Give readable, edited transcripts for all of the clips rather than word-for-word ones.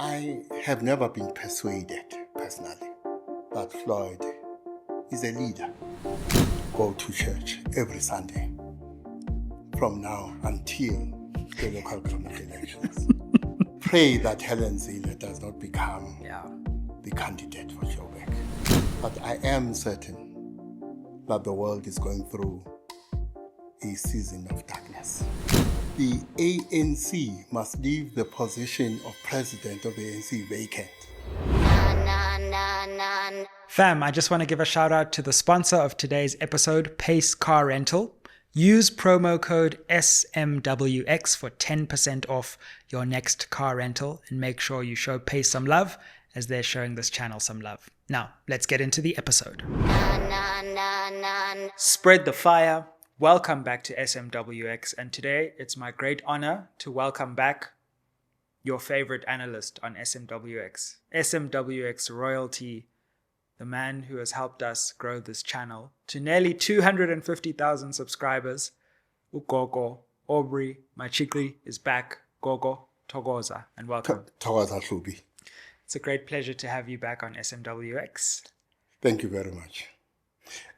I have never been persuaded, personally, that Floyd is a leader. Go to church every Sunday from now until the local government elections. Pray that Helen Zille does not become the candidate for Joburg. But I am certain that the world is going through a season of darkness. The ANC must leave the position of president of the ANC vacant. Fam, I just want to give a shout out to the sponsor of today's episode, Pace Car Rental. Use promo code SMWX for 10% off your next car rental, and make sure you show Pace some love as they're showing this channel some love. Now, let's get into the episode. Spread the fire. Welcome back to SMWX, and today it's my great honor to welcome back your favorite analyst on SMWX, SMWX royalty, the man who has helped us grow this channel to nearly 250,000 subscribers. Gogo Aubrey Matshiqi is back. Gogo, Togoza, and welcome. Togoza Shubi. It's a great pleasure to have you back on SMWX. Thank you very much.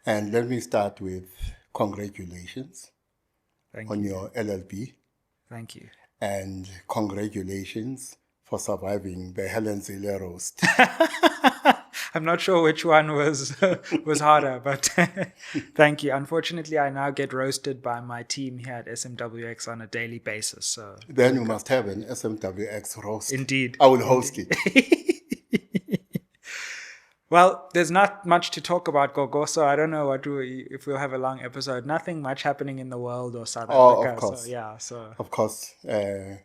And let me start with congratulations on your LLB. Thank you. And congratulations for surviving the Helen Zille roast. I'm not sure which one was harder, but thank you. Unfortunately, I now get roasted by my team here at SMWX on a daily basis. So then you must have an SMWX roast. Indeed. I will host it. Well, there's not much to talk about, Gogo, so I don't know if we'll have a long episode. Nothing much happening in the world or South Africa. Of course. So. Of course.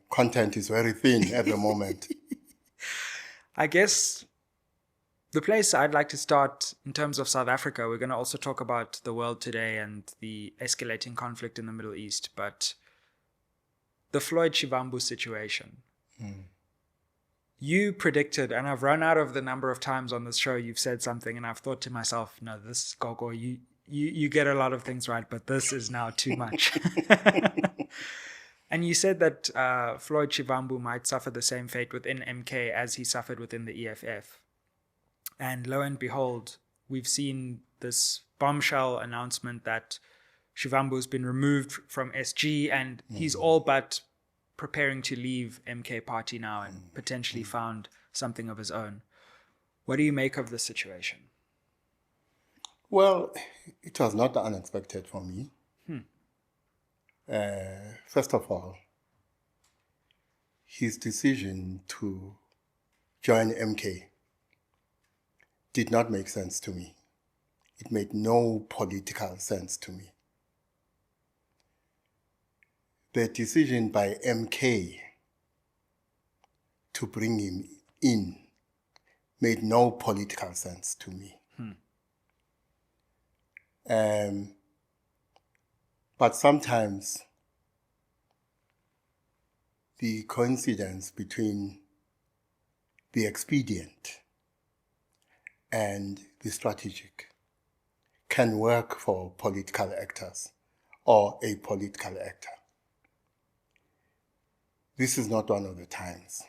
Content is very thin at the moment. I guess the place I'd like to start in terms of South Africa, we're going to also talk about the world today and the escalating conflict in the Middle East, but the Floyd Shivambu situation. You predicted, and I've run out of the number of times on this show you've said something, and I've thought to myself, no, this Gogo, you get a lot of things right, but this is now too much. And you said that Floyd Shivambu might suffer the same fate within MK as he suffered within the EFF. And lo and behold, we've seen this bombshell announcement that Shivambu's been removed from SG, and he's all but preparing to leave MK party now and potentially found something of his own. What do you make of this situation? Well, it was not unexpected for me. First of all, his decision to join MK did not make sense to me. It made no political sense to me. The decision by MK to bring him in made no political sense to me. But sometimes the coincidence between the expedient and the strategic can work for political actors or a political actor. This is not one of the times.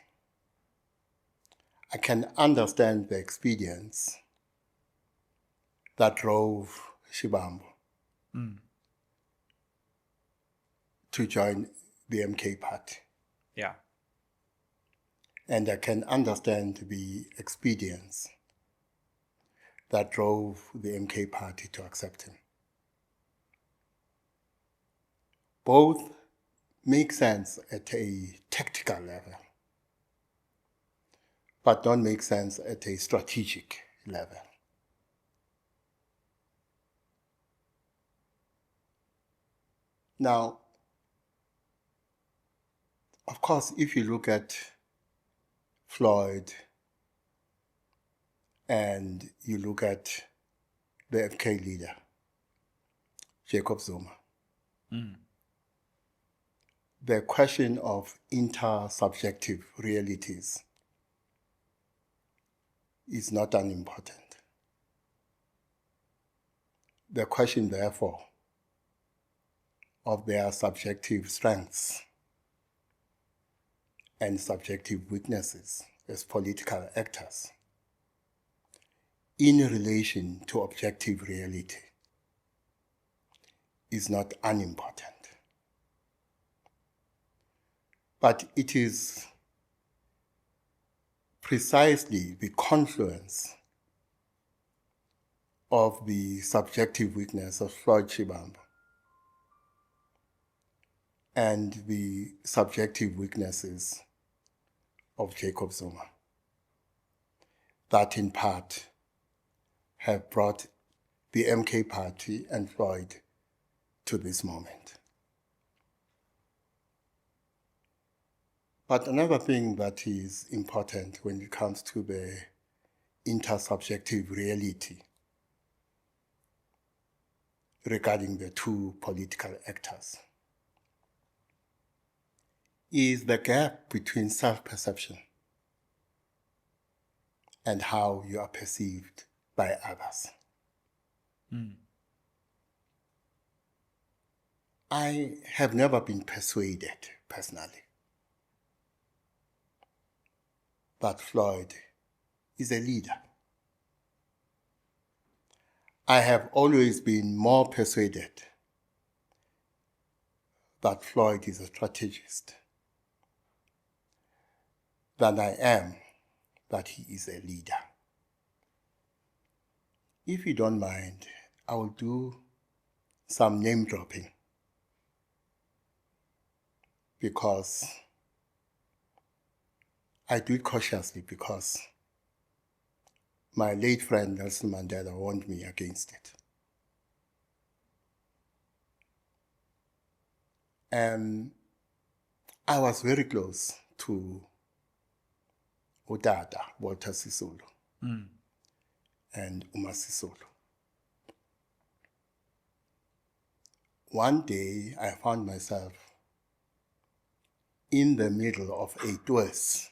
I can understand the expedience that drove Shivambu to join the MK party. Yeah. And I can understand the expedience that drove the MK party to accept him. Both make sense at a tactical level, but don't make sense at a strategic level. Now, of course, if you look at Floyd and you look at the FK leader, Jacob Zuma, the question of intersubjective realities is not unimportant. The question, therefore, of their subjective strengths and subjective weaknesses as political actors in relation to objective reality is not unimportant. But it is precisely the confluence of the subjective weakness of Floyd Shivambu and the subjective weaknesses of Jacob Zuma that in part have brought the MK party and Floyd to this moment. But another thing that is important when it comes to the intersubjective reality regarding the two political actors is the gap between self-perception and how you are perceived by others. I have never been persuaded, personally, that Floyd is a leader. I have always been more persuaded that Floyd is a strategist than I am that he is a leader. If you don't mind, I will do some name dropping because I do it cautiously because my late friend Nelson Mandela warned me against it. And I was very close to Utata, Walter Sisulu, and Uma Sisulu. One day I found myself in the middle of a tours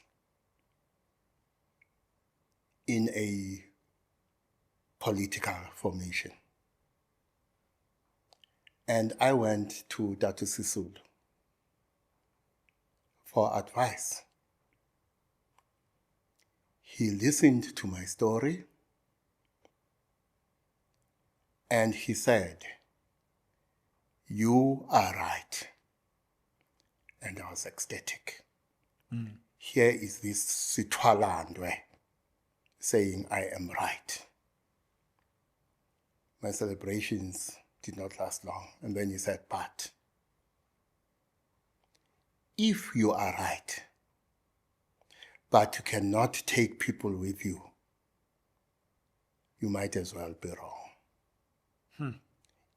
in a political formation. And I went to Datu Sisulu for advice. He listened to my story and he said, "You are right." And I was ecstatic. Here is this Sitwalandwe saying I am right. My celebrations did not last long. And then he said, "But if you are right, but you cannot take people with you, you might as well be wrong."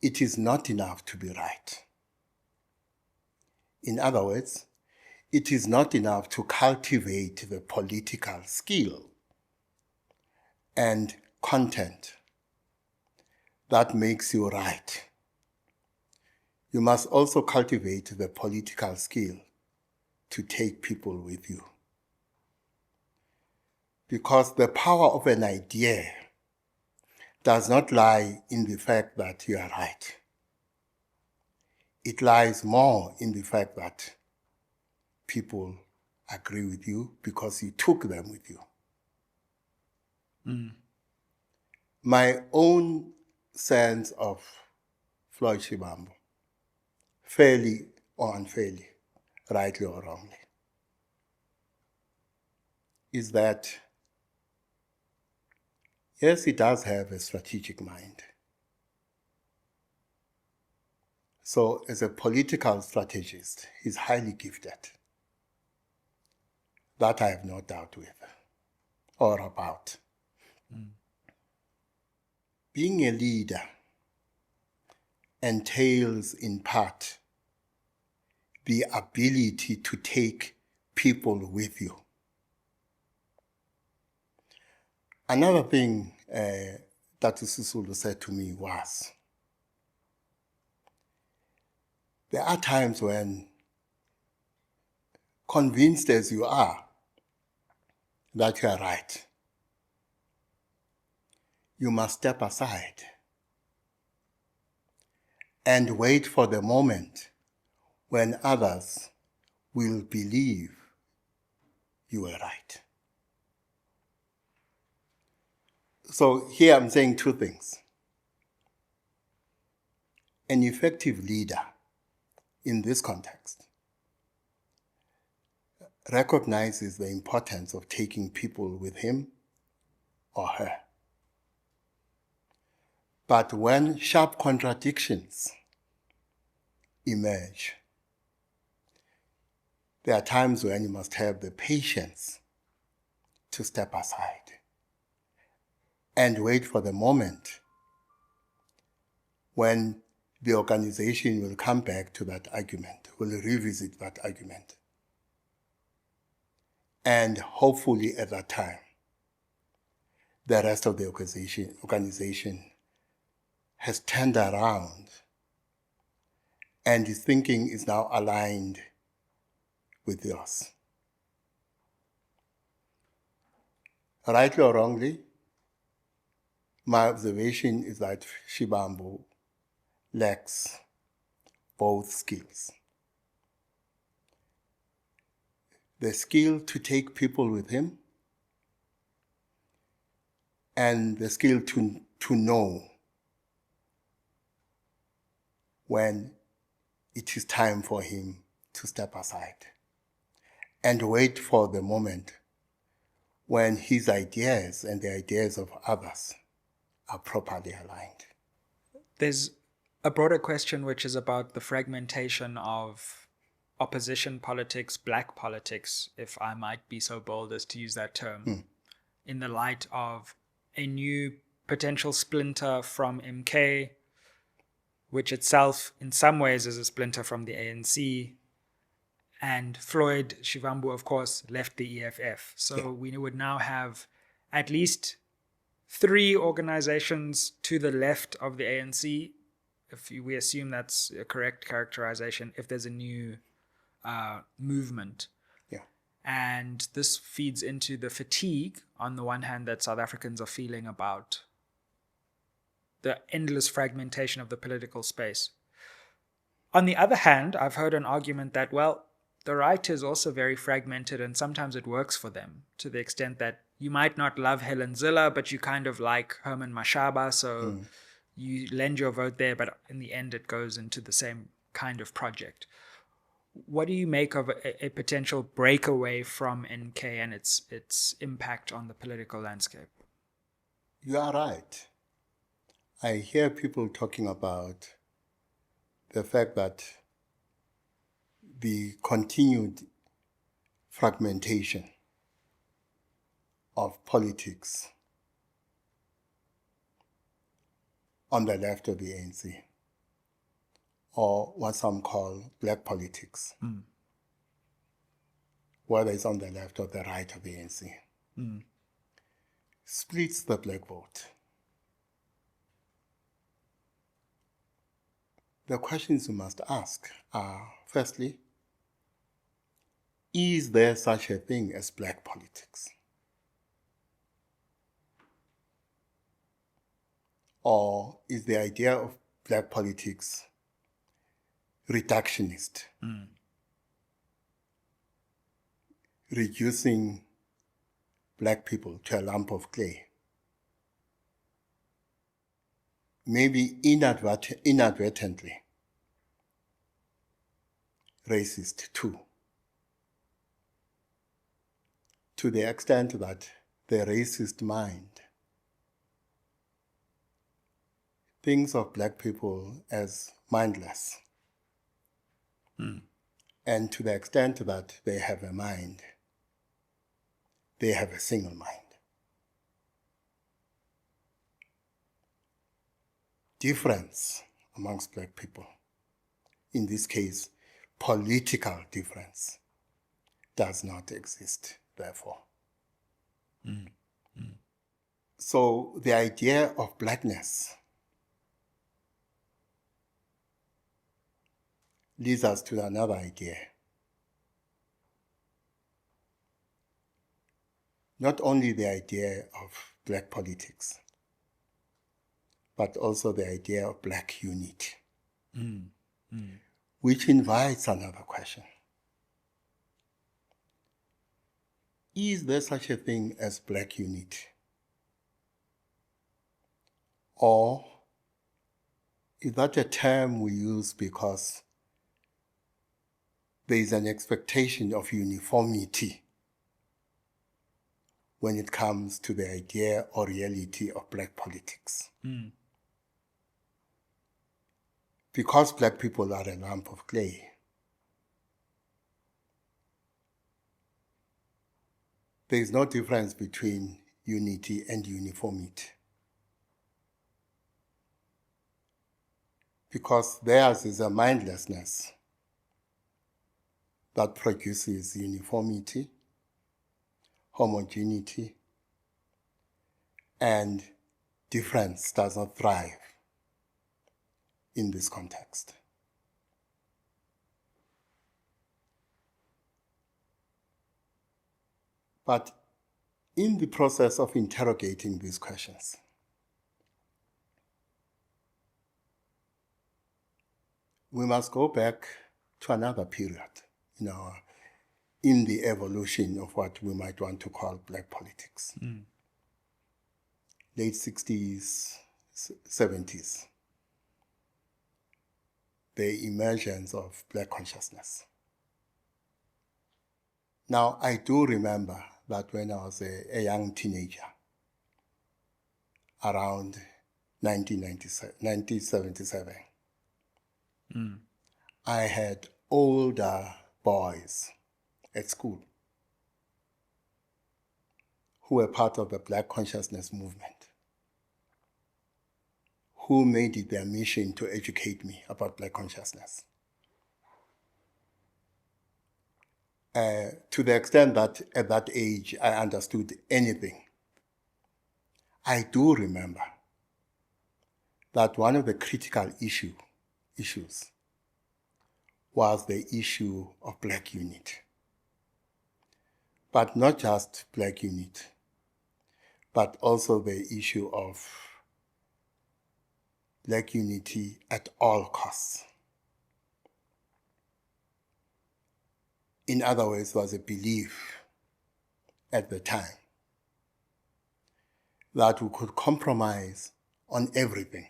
It is not enough to be right. In other words, it is not enough to cultivate the political skill and content that makes you right. You must also cultivate the political skill to take people with you. Because the power of an idea does not lie in the fact that you are right. It lies more in the fact that people agree with you because you took them with you. My own sense of Floyd Shivambu, fairly or unfairly, rightly or wrongly, is that yes, he does have a strategic mind. So as a political strategist, he's highly gifted. That I have no doubt with or about. Being a leader entails in part the ability to take people with you. Another thing that Sisulu said to me was, there are times when, convinced as you are that you are right, you must step aside and wait for the moment when others will believe you were right. So here I'm saying two things. An effective leader in this context recognizes the importance of taking people with him or her. But when sharp contradictions emerge, there are times when you must have the patience to step aside and wait for the moment when the organization will come back to that argument, will revisit that argument. And hopefully at that time, the rest of the organization has turned around and his thinking is now aligned with yours. Rightly or wrongly, my observation is that Shivambu lacks both skills. The skill to take people with him and the skill to know when it is time for him to step aside and wait for the moment when his ideas and the ideas of others are properly aligned. There's a broader question which is about the fragmentation of opposition politics, black politics, if I might be so bold as to use that term, in the light of a new potential splinter from MK, which itself in some ways is a splinter from the ANC, and Floyd Shivambu, of course, left the EFF. So we would now have at least 3 organizations to the left of the ANC, if we assume that's a correct characterization, if there's a new movement. Yeah. And this feeds into the fatigue, on the one hand, that South Africans are feeling about the endless fragmentation of the political space. On the other hand, I've heard an argument that, well, the right is also very fragmented and sometimes it works for them, to the extent that you might not love Helen Zille, but you kind of like Herman Mashaba, so you lend your vote there, but in the end it goes into the same kind of project. What do you make of a potential breakaway from NK and its impact on the political landscape? You are right. I hear people talking about the fact that the continued fragmentation of politics on the left of the ANC, or what some call black politics, whether it's on the left or the right of the ANC, splits the black vote. The questions you must ask are, firstly, is there such a thing as black politics? Or is the idea of black politics reductionist, reducing black people to a lump of clay? Maybe inadvertently racist too, to the extent that the racist mind thinks of black people as mindless. And to the extent that they have a mind, they have a single mind. Difference amongst black people, in this case, political difference, does not exist, therefore. So the idea of blackness leads us to another idea. Not only the idea of black politics, but also the idea of black unity, which invites another question. Is there such a thing as black unity? Or is that a term we use because there is an expectation of uniformity when it comes to the idea or reality of black politics? Because black people are a lump of clay, there is no difference between unity and uniformity. Because theirs is a mindlessness that produces uniformity, homogeneity, and difference does not thrive in this context. But in the process of interrogating these questions, we must go back to another period, in the evolution of what we might want to call black politics. Late 60s, 70s, the emergence of black consciousness. Now, I do remember that when I was a young teenager, around 1977, I had older boys at school who were part of the black consciousness movement, who made it their mission to educate me about black consciousness. To the extent that at that age I understood anything, I do remember that one of the critical issues was the issue of black unity. But not just black unity, but also the issue of black unity at all costs. In other words, there was a belief at the time that we could compromise on everything.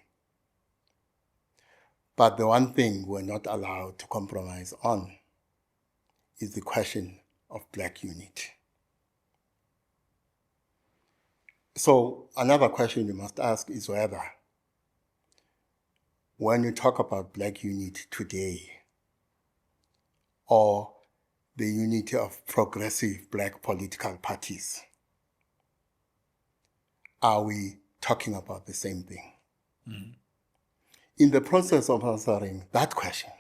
But the one thing we're not allowed to compromise on is the question of black unity. So another question you must ask is whether, when you talk about black unity today, or the unity of progressive black political parties, are we talking about the same thing? In the process of answering that question,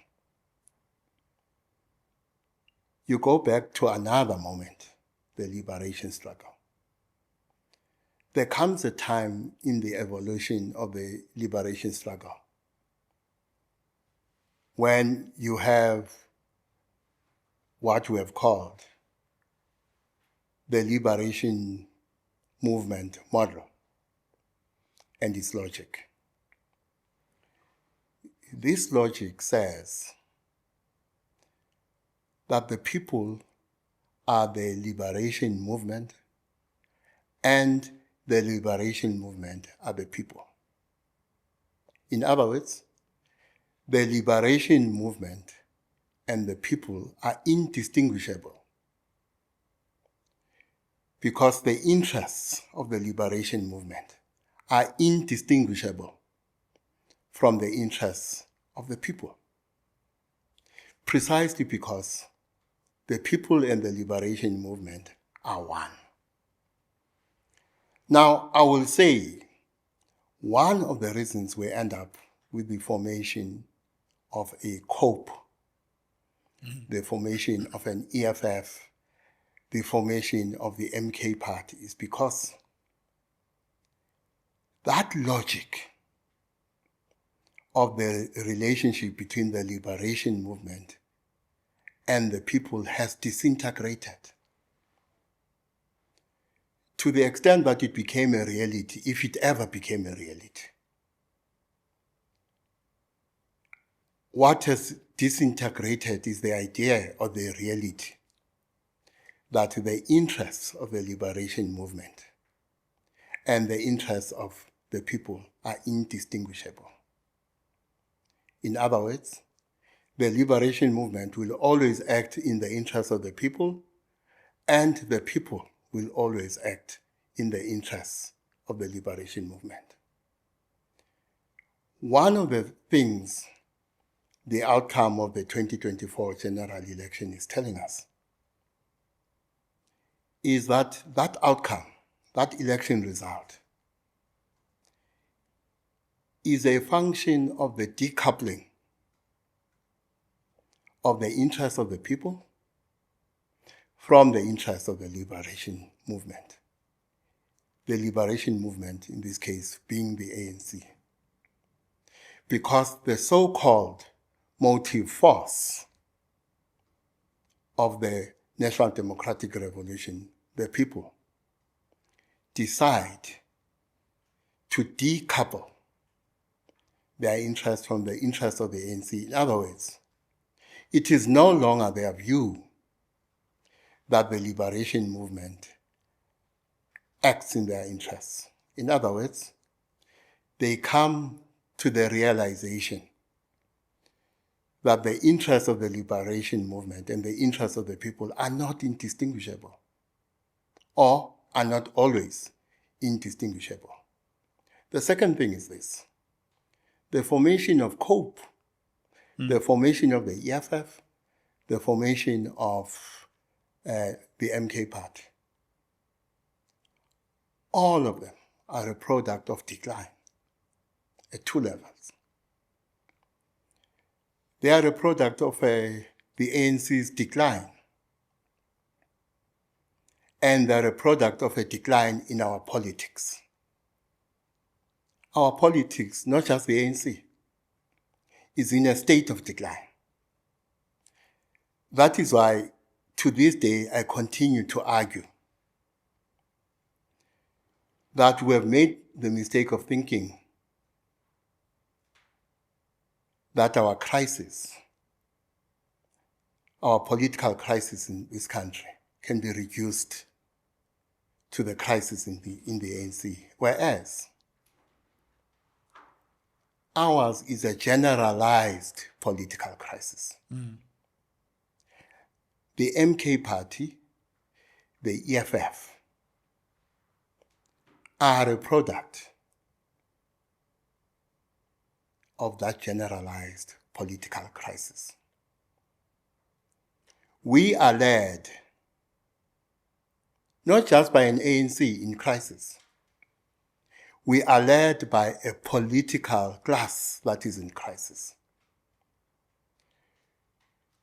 you go back to another moment, the liberation struggle. There comes a time in the evolution of the liberation struggle when you have what we have called the liberation movement model and its logic. This logic says that the people are the liberation movement and the liberation movement are the people. In other words, the liberation movement and the people are indistinguishable because the interests of the liberation movement are indistinguishable from the interests of the people, precisely because the people and the liberation movement are one. Now, I will say one of the reasons we end up with the formation of a COPE, the formation of an EFF, the formation of the MK party is because that logic of the relationship between the liberation movement and the people has disintegrated to the extent that it became a reality, if it ever became a reality. What has disintegrated is the idea or the reality that the interests of the liberation movement and the interests of the people are indistinguishable. In other words, the liberation movement will always act in the interest of the people, and the people will always act in the interests of the liberation movement. One of the things the outcome of the 2024 general election is telling us is that that outcome, that election result, is a function of the decoupling of the interests of the people from the interests of the liberation movement. The liberation movement, in this case, being the ANC. Because the so-called motive force of the National Democratic Revolution, the people, decide to decouple their interests from the interests of the ANC. In other words, it is no longer their view that the liberation movement acts in their interests. In other words, they come to the realization that the interests of the liberation movement and the interests of the people are not indistinguishable, or are not always indistinguishable. The second thing is this: the formation of COPE, the formation of the EFF, the formation of the MK Party, all of them are a product of decline at two levels. They are a product of the ANC's decline, and they're a product of a decline in our politics. Our politics, not just the ANC, is in a state of decline. That is why, to this day, I continue to argue that we have made the mistake of thinking that our crisis, our political crisis in this country, can be reduced to the crisis in the ANC, whereas ours is a generalized political crisis. The MK Party, the EFF, are a product of that generalized political crisis. We are led not just by an ANC in crisis. We are led by a political class that is in crisis.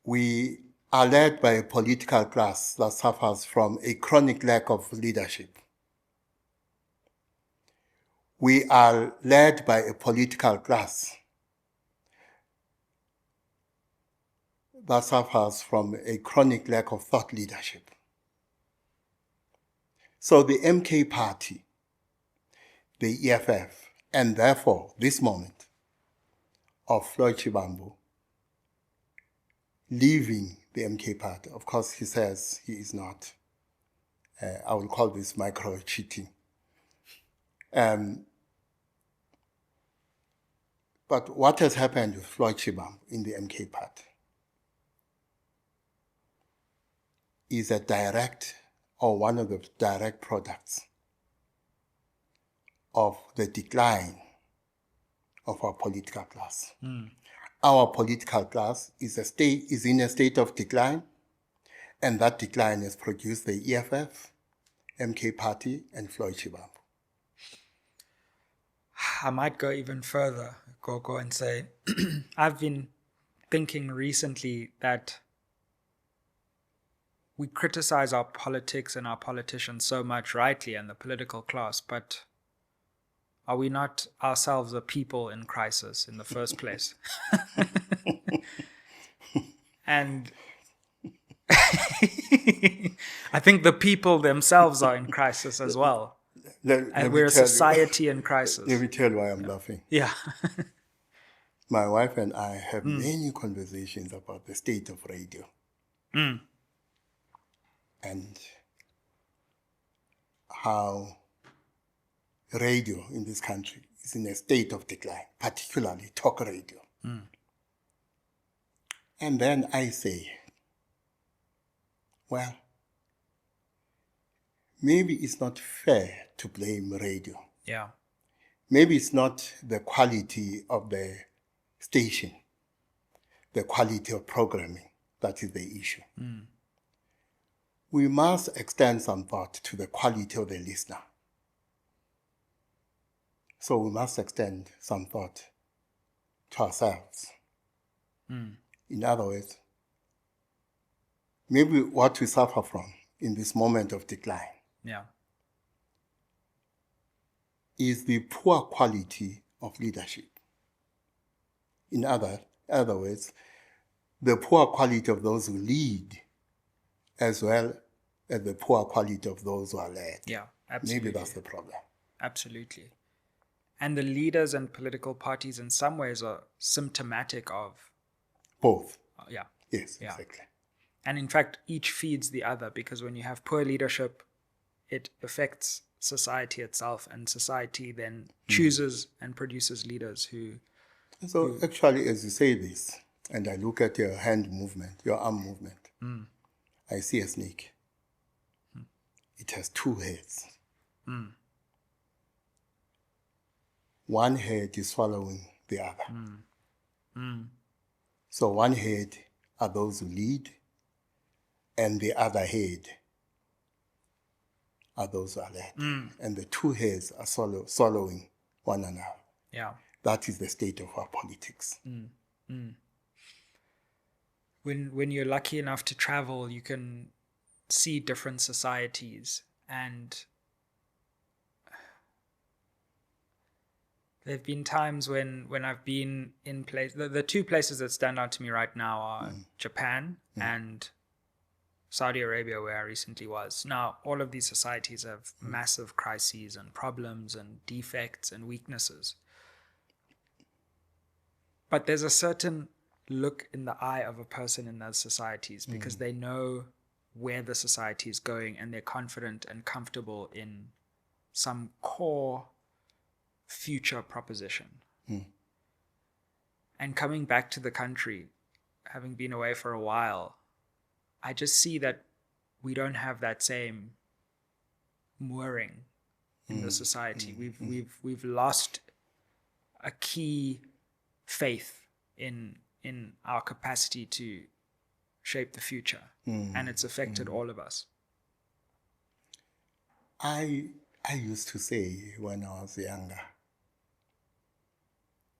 We are led by a political class that suffers from a chronic lack of leadership. We are led by a political class that suffers from a chronic lack of thought leadership. So the MK Party, the EFF, and therefore this moment of Floyd Shivambu leaving the MK Party, of course he says he is not, I will call this micro-cheating. But what has happened with Floyd Shivambu in the MK Party is a direct, or one of the direct products of the decline of our political class. Our political class is in a state of decline, and that decline has produced the EFF, MK Party, and Floyd Shivambu. I might go even further, Gogo, and say I've been thinking recently that we criticize our politics and our politicians so much, rightly, and the political class, but are we not ourselves a people in crisis in the first place? And I think the people themselves are in crisis as well. And we're a society in crisis. Let me tell you why I'm laughing. Yeah. My wife and I have many conversations about the state of radio. And how radio in this country is in a state of decline, particularly talk radio. And then I say, well, maybe it's not fair to blame radio. Yeah. Maybe it's not the quality of the station, the quality of programming that is the issue. We must extend some thought to the quality of the listener. So we must extend some thought to ourselves. In other words, maybe what we suffer from in this moment of decline is the poor quality of leadership. In other words, the poor quality of those who lead as well as the poor quality of those who are led. Yeah, absolutely. Maybe that's the problem. Absolutely. And the leaders and political parties in some ways are symptomatic of both. Yeah. Yes, exactly. And in fact, each feeds the other, because when you have poor leadership, it affects society itself, and society then chooses and produces leaders who... So actually, as you say this, and I look at your hand movement, your arm movement, I see a snake. It has two heads. One head is swallowing the other. So one head are those who lead, and the other head are those who are led. And the two heads are swallowing one another. Yeah. That is the state of our politics. When you're lucky enough to travel, you can see different societies, and there have been times when I've been in place. The two places that stand out to me right now are Japan and Saudi Arabia, where I recently was. Now, all of these societies have massive crises and problems and defects and weaknesses. But there's a certain look in the eye of a person in those societies, because they know where the society is going, and they're confident and comfortable in some core future proposition. And coming back to the country, having been away for a while, I just see that we don't have that same mooring in the society. We've lost a key faith in our capacity to shape the future, and it's affected all of us. I used to say when I was younger,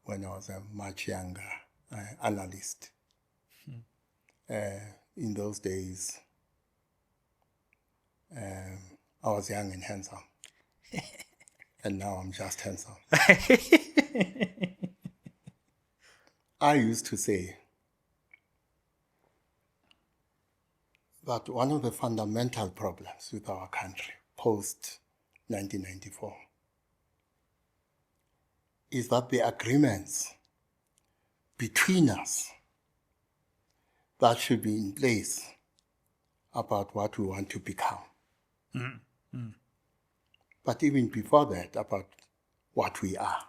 when I was a much younger analyst, in those days, I was young and handsome. And now I'm just handsome. I used to say that one of the fundamental problems with our country post-1994 is that the agreements between us that should be in place about what we want to become. But even before that, about what we are,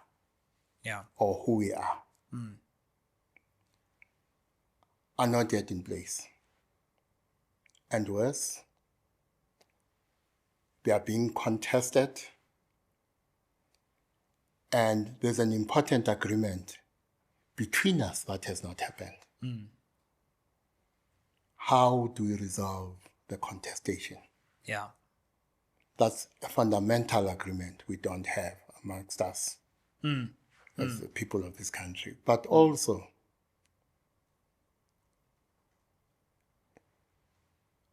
or who we are not yet in place. And worse, they are being contested, and there's an important agreement between us that has not happened. How do we resolve the contestation? Yeah. That's a fundamental agreement we don't have amongst us as the people of this country. But also,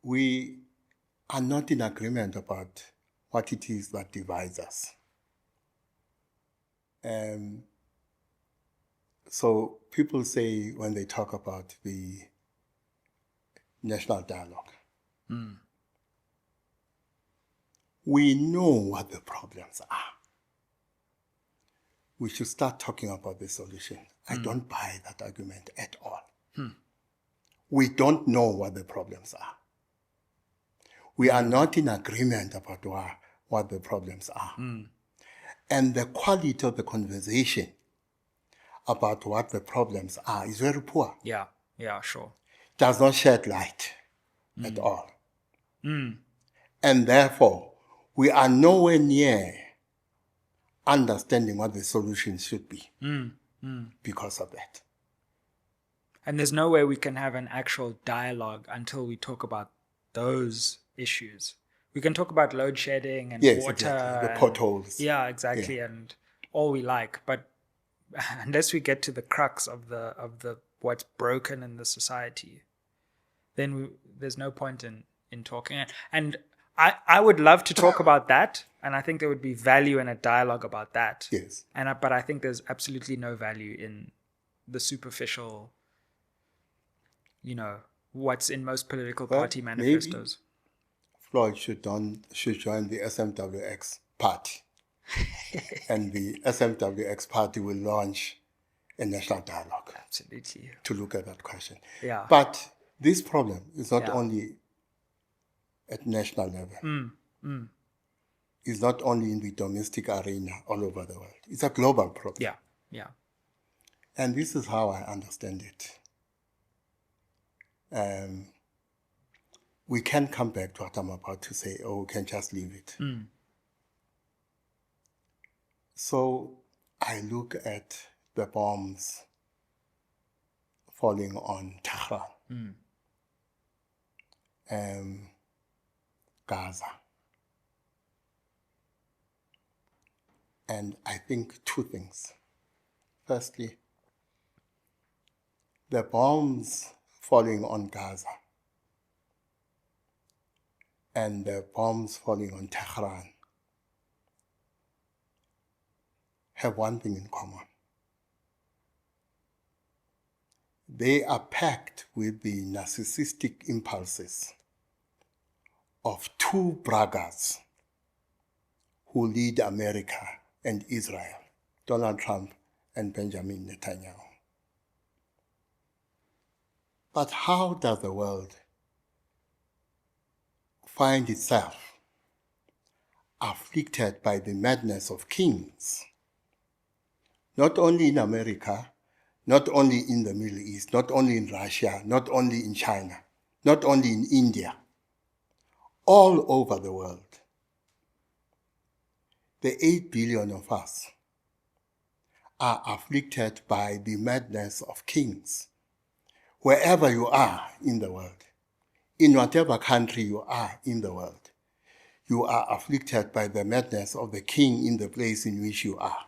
we are not in agreement about what it is that divides us. So people say, when they talk about the national dialogue, we know what the problems are. We should start talking about the solution. I don't buy that argument at all. We don't know what the problems are. We are not in agreement about what the problems are. And the quality of the conversation about what the problems are is very poor. Yeah, sure. Does not shed light at all. And therefore, we are nowhere near understanding what the solution should be because of that. And there's no way we can have an actual dialogue until we talk about those issues. We can talk about load shedding and Yes, water. exactly. The and- potholes. Yeah, exactly. And all we like. But unless we get to the crux of the what's broken in the society, then there's no point in talking. And I would love to talk about that. And I think there would be value in a dialogue about that. Yes. But I think there's absolutely no value in the superficial, what's in most political party manifestos. Floyd should join the SMWX party. And the SMWX party will launch a national dialogue. Absolutely. To look at that question. Yeah. But this problem is not only at national level. It's not only in the domestic arena all over the world. It's a global problem. Yeah. And this is how I understand it. We can come back to what I'm about to say, or we can just leave it. So I look at the bombs falling on Tehran, Gaza. And I think two things. Firstly, the bombs falling on Gaza and the bombs falling on Tehran have one thing in common. They are packed with the narcissistic impulses of two braggarts who lead America and Israel, Donald Trump and Benjamin Netanyahu. But how does the world find itself afflicted by the madness of kings? Not only in America, not only in the Middle East, not only in Russia, not only in China, not only in India, all over the world. The 8 billion of us are afflicted by the madness of kings. Wherever you are in the world, in whatever country you are in the world, you are afflicted by the madness of the king in the place in which you are.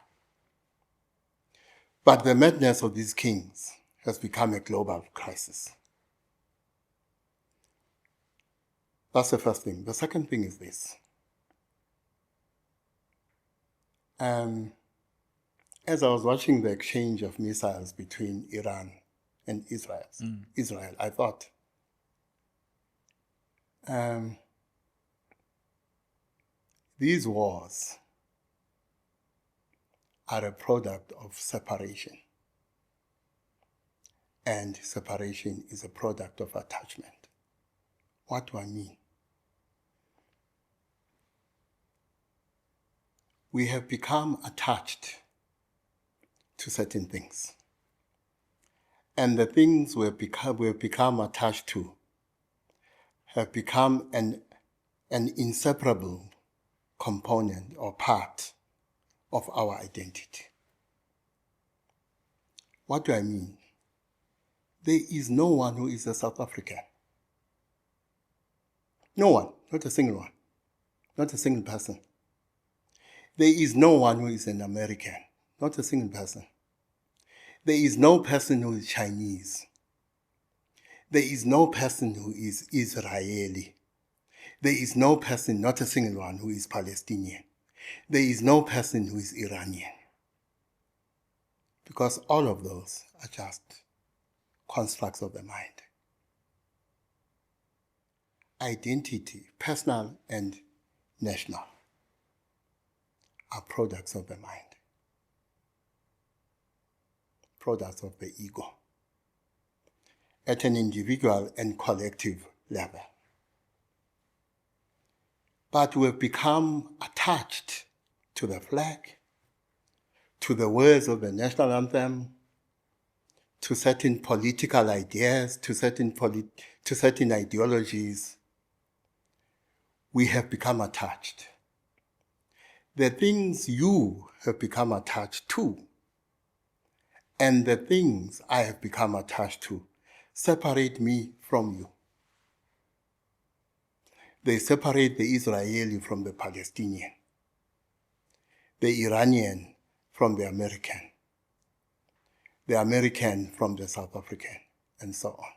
But the madness of these kings has become a global crisis. That's the first thing. The second thing is this. As I was watching the exchange of missiles between Iran and Israel, I thought, these wars are a product of separation. And separation is a product of attachment. What do I mean? We have become attached to certain things. And the things we've become attached to have become an inseparable component or part of our identity. What do I mean? There is no one who is a South African. No one, not a single one, not a single person. There is no one who is an American, not a single person. There is no person who is Chinese. There is no person who is Israeli. There is no person, not a single one, who is Palestinian. There is no person who is Iranian. Because all of those are just constructs of the mind. Identity, personal and national, are products of the mind, products of the ego, at an individual and collective level. But we've become attached to the flag, to the words of the national anthem, to certain political ideas, to certain ideologies, we have become attached. The things you have become attached to and the things I have become attached to separate me from you. They separate the Israeli from the Palestinian, the Iranian from the American from the South African, and so on.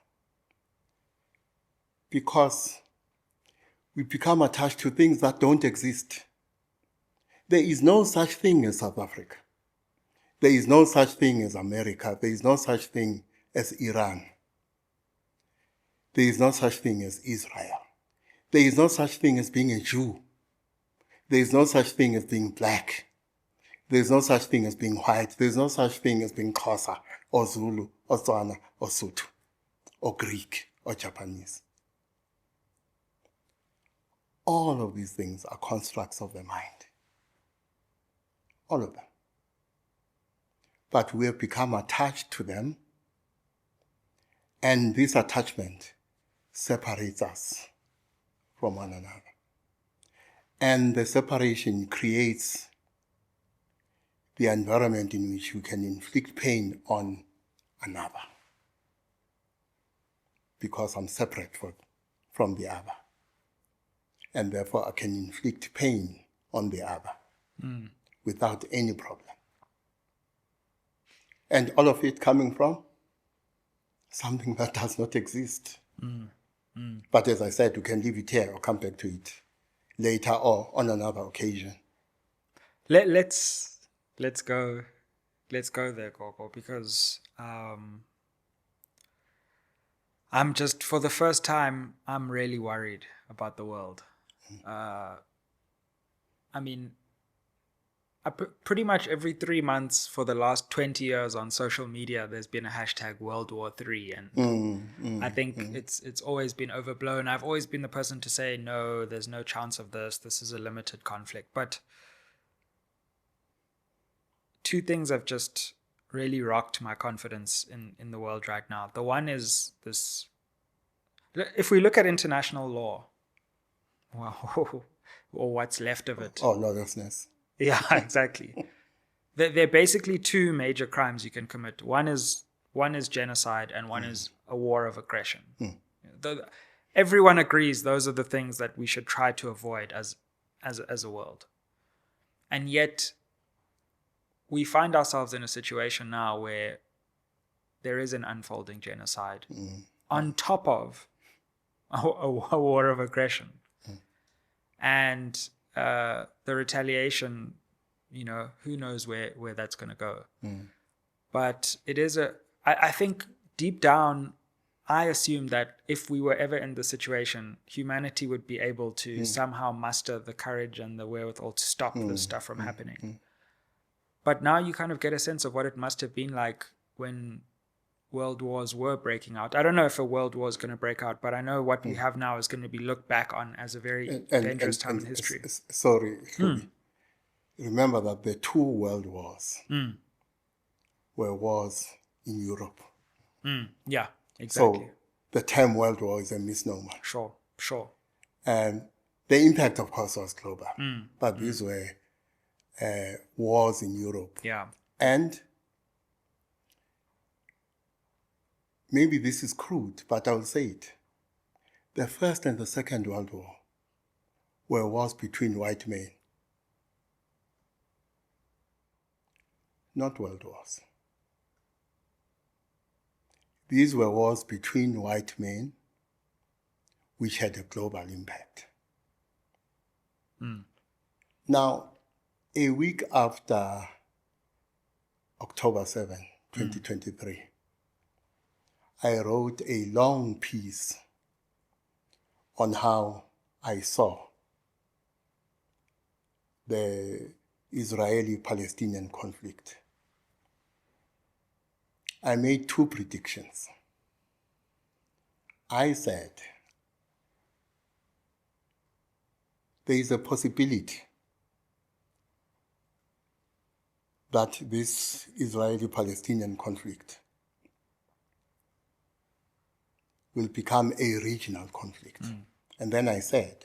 Because we become attached to things that don't exist. There is no such thing as South Africa. There is no such thing as America. There is no such thing as Iran. There is no such thing as Israel. There is no such thing as being a Jew. There is no such thing as being black. There is no such thing as being white. There is no such thing as being Xhosa or Zulu or Tswana or Sotho or Greek or Japanese. All of these things are constructs of the mind. All of them. But we have become attached to them, and this attachment separates us from one another. And the separation creates the environment in which you can inflict pain on another, because I'm separate from the other. And therefore I can inflict pain on the other without any problem. And all of it coming from something that does not exist. But as I said, you can leave it here or come back to it later or on another occasion. Let's go there, Gogo, because I'm just, for the first time, I'm really worried about the world. I mean, pretty much every 3 months for the last 20 years on social media, there's been a hashtag World War III, and I think it's always been overblown. I've always been the person to say, no, there's no chance of this. This is a limited conflict. But two things have just really rocked my confidence in the world right now. The one is this: if we look at international law, wow, or what's left of it. Oh, lawlessness. Yeah, exactly. There are basically two major crimes you can commit. One is genocide, and one is a war of aggression. Everyone agrees those are the things that we should try to avoid as a world. And yet we find ourselves in a situation now where there is an unfolding genocide on top of a war of aggression. And the retaliation, who knows where that's going to go. But it is I think deep down, I assume that if we were ever in the situation, humanity would be able to somehow muster the courage and the wherewithal to stop this stuff from happening. But now you kind of get a sense of what it must have been like when world wars were breaking out. I don't know if a world war is going to break out, but I know what we have now is going to be looked back on as a very dangerous time in history. Sorry, remember that the two world wars were wars in Europe. Yeah, exactly. So the term world war is a misnomer. Sure. And the impact, of course, was global. But these were wars in Europe. Yeah. And maybe this is crude, but I'll say it. The First and the Second World War were wars between white men, not world wars. These were wars between white men which had a global impact. Now, a week after October 7, 2023, I wrote a long piece on how I saw the Israeli-Palestinian conflict. I made two predictions. I said, there is a possibility that this Israeli-Palestinian conflict will become a regional conflict. And then I said,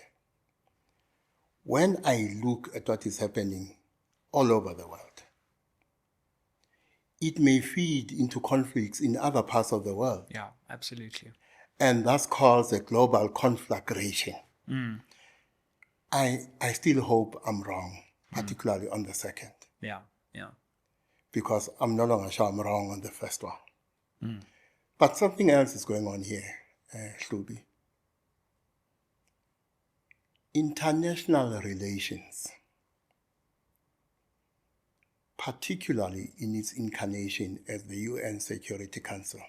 when I look at what is happening all over the world, it may feed into conflicts in other parts of the world. Yeah, absolutely. And thus cause a global conflagration. I still hope I'm wrong, particularly on the second. Yeah, yeah. Because I'm no longer sure I'm wrong on the first one. But something else is going on here, Hlubi. International relations, particularly in its incarnation as the UN Security Council,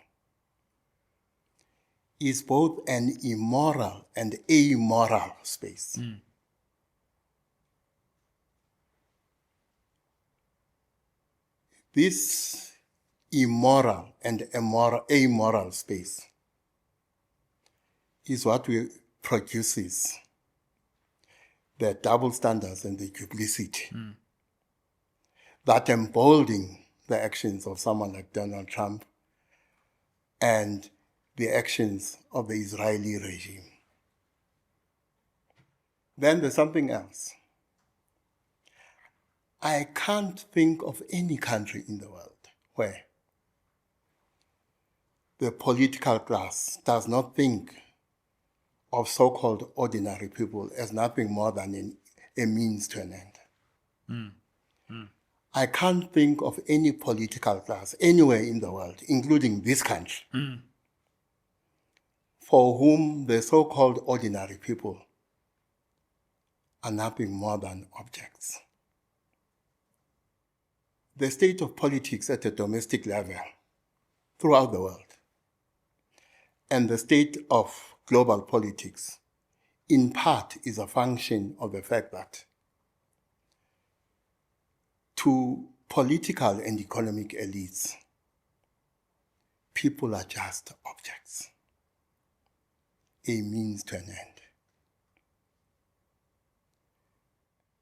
is both an immoral and amoral space. This immoral and amoral space is what produces the double standards and the duplicity that embolden the actions of someone like Donald Trump and the actions of the Israeli regime. Then there's something else. I can't think of any country in the world where the political class does not think of so-called ordinary people as nothing more than a means to an end. I can't think of any political class anywhere in the world, including this country, for whom the so-called ordinary people are nothing more than objects. The state of politics at a domestic level throughout the world and the state of global politics in part is a function of the fact that to political and economic elites, people are just objects, a means to an end.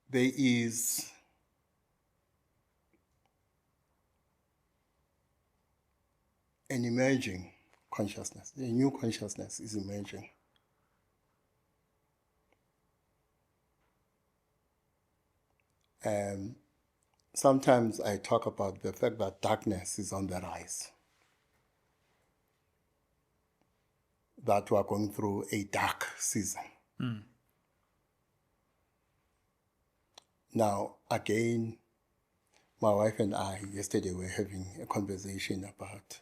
There is an emerging consciousness. A new consciousness is emerging. Sometimes I talk about the fact that darkness is on the rise, that we are going through a dark season. Now, again, my wife and I yesterday were having a conversation about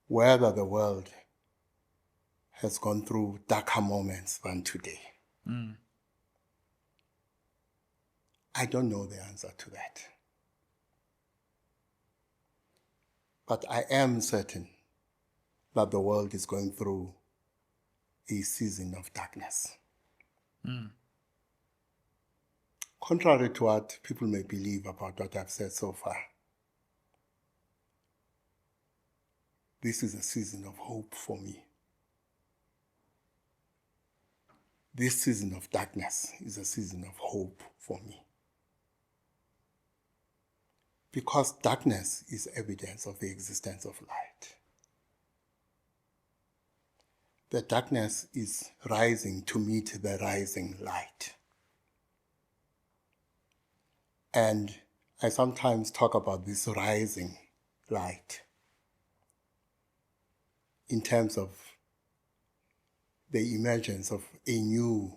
whether the world has gone through darker moments than today. I don't know the answer to that. But I am certain that the world is going through a season of darkness. Contrary to what people may believe about what I've said so far, this is a season of hope for me. This season of darkness is a season of hope for me. Because darkness is evidence of the existence of light. The darkness is rising to meet the rising light. And I sometimes talk about this rising light in terms of the emergence of a new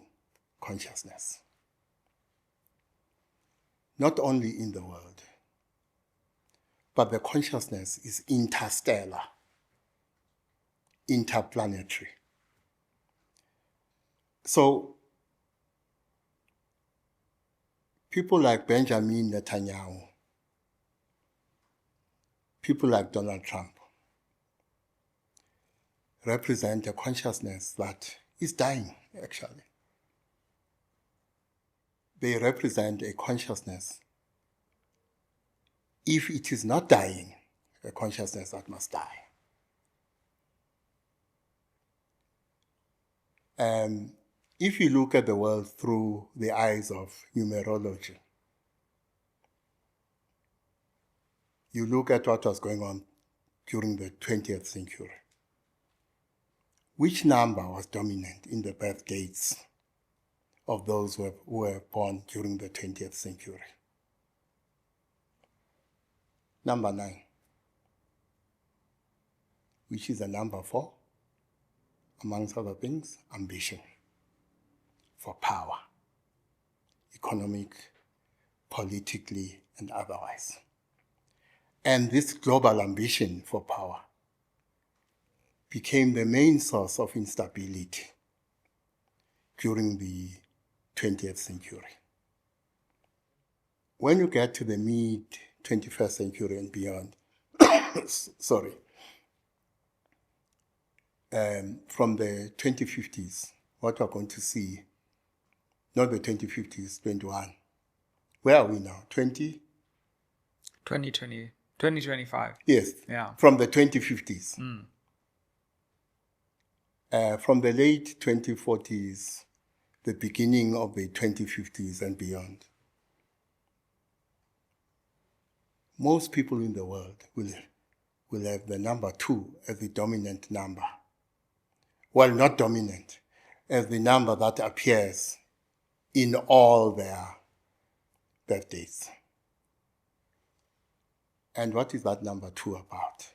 consciousness. Not only in the world, but the consciousness is interstellar, interplanetary. So, people like Benjamin Netanyahu, people like Donald Trump, represent a consciousness that is dying, actually. They represent a consciousness, if it is not dying, a consciousness that must die. If you look at the world through the eyes of numerology, you look at what was going on during the 20th century. Which number was dominant in the birth dates of those who were born during the 20th century? Number 9, which is a number for, amongst other things, ambition for power, economic, politically, and otherwise. And this global ambition for power became the main source of instability during the 20th century. When you get to the mid-21st century and beyond, from the 2050s, what we're going to see, not the 2050s, 21. Where are we now? 2025. Yes. Yeah. From the 2050s. From the late 2040s, the beginning of the 2050s and beyond, most people in the world will have the number 2 as the dominant number. Well, not dominant, as the number that appears in all their birthdays. And what is that number 2 about?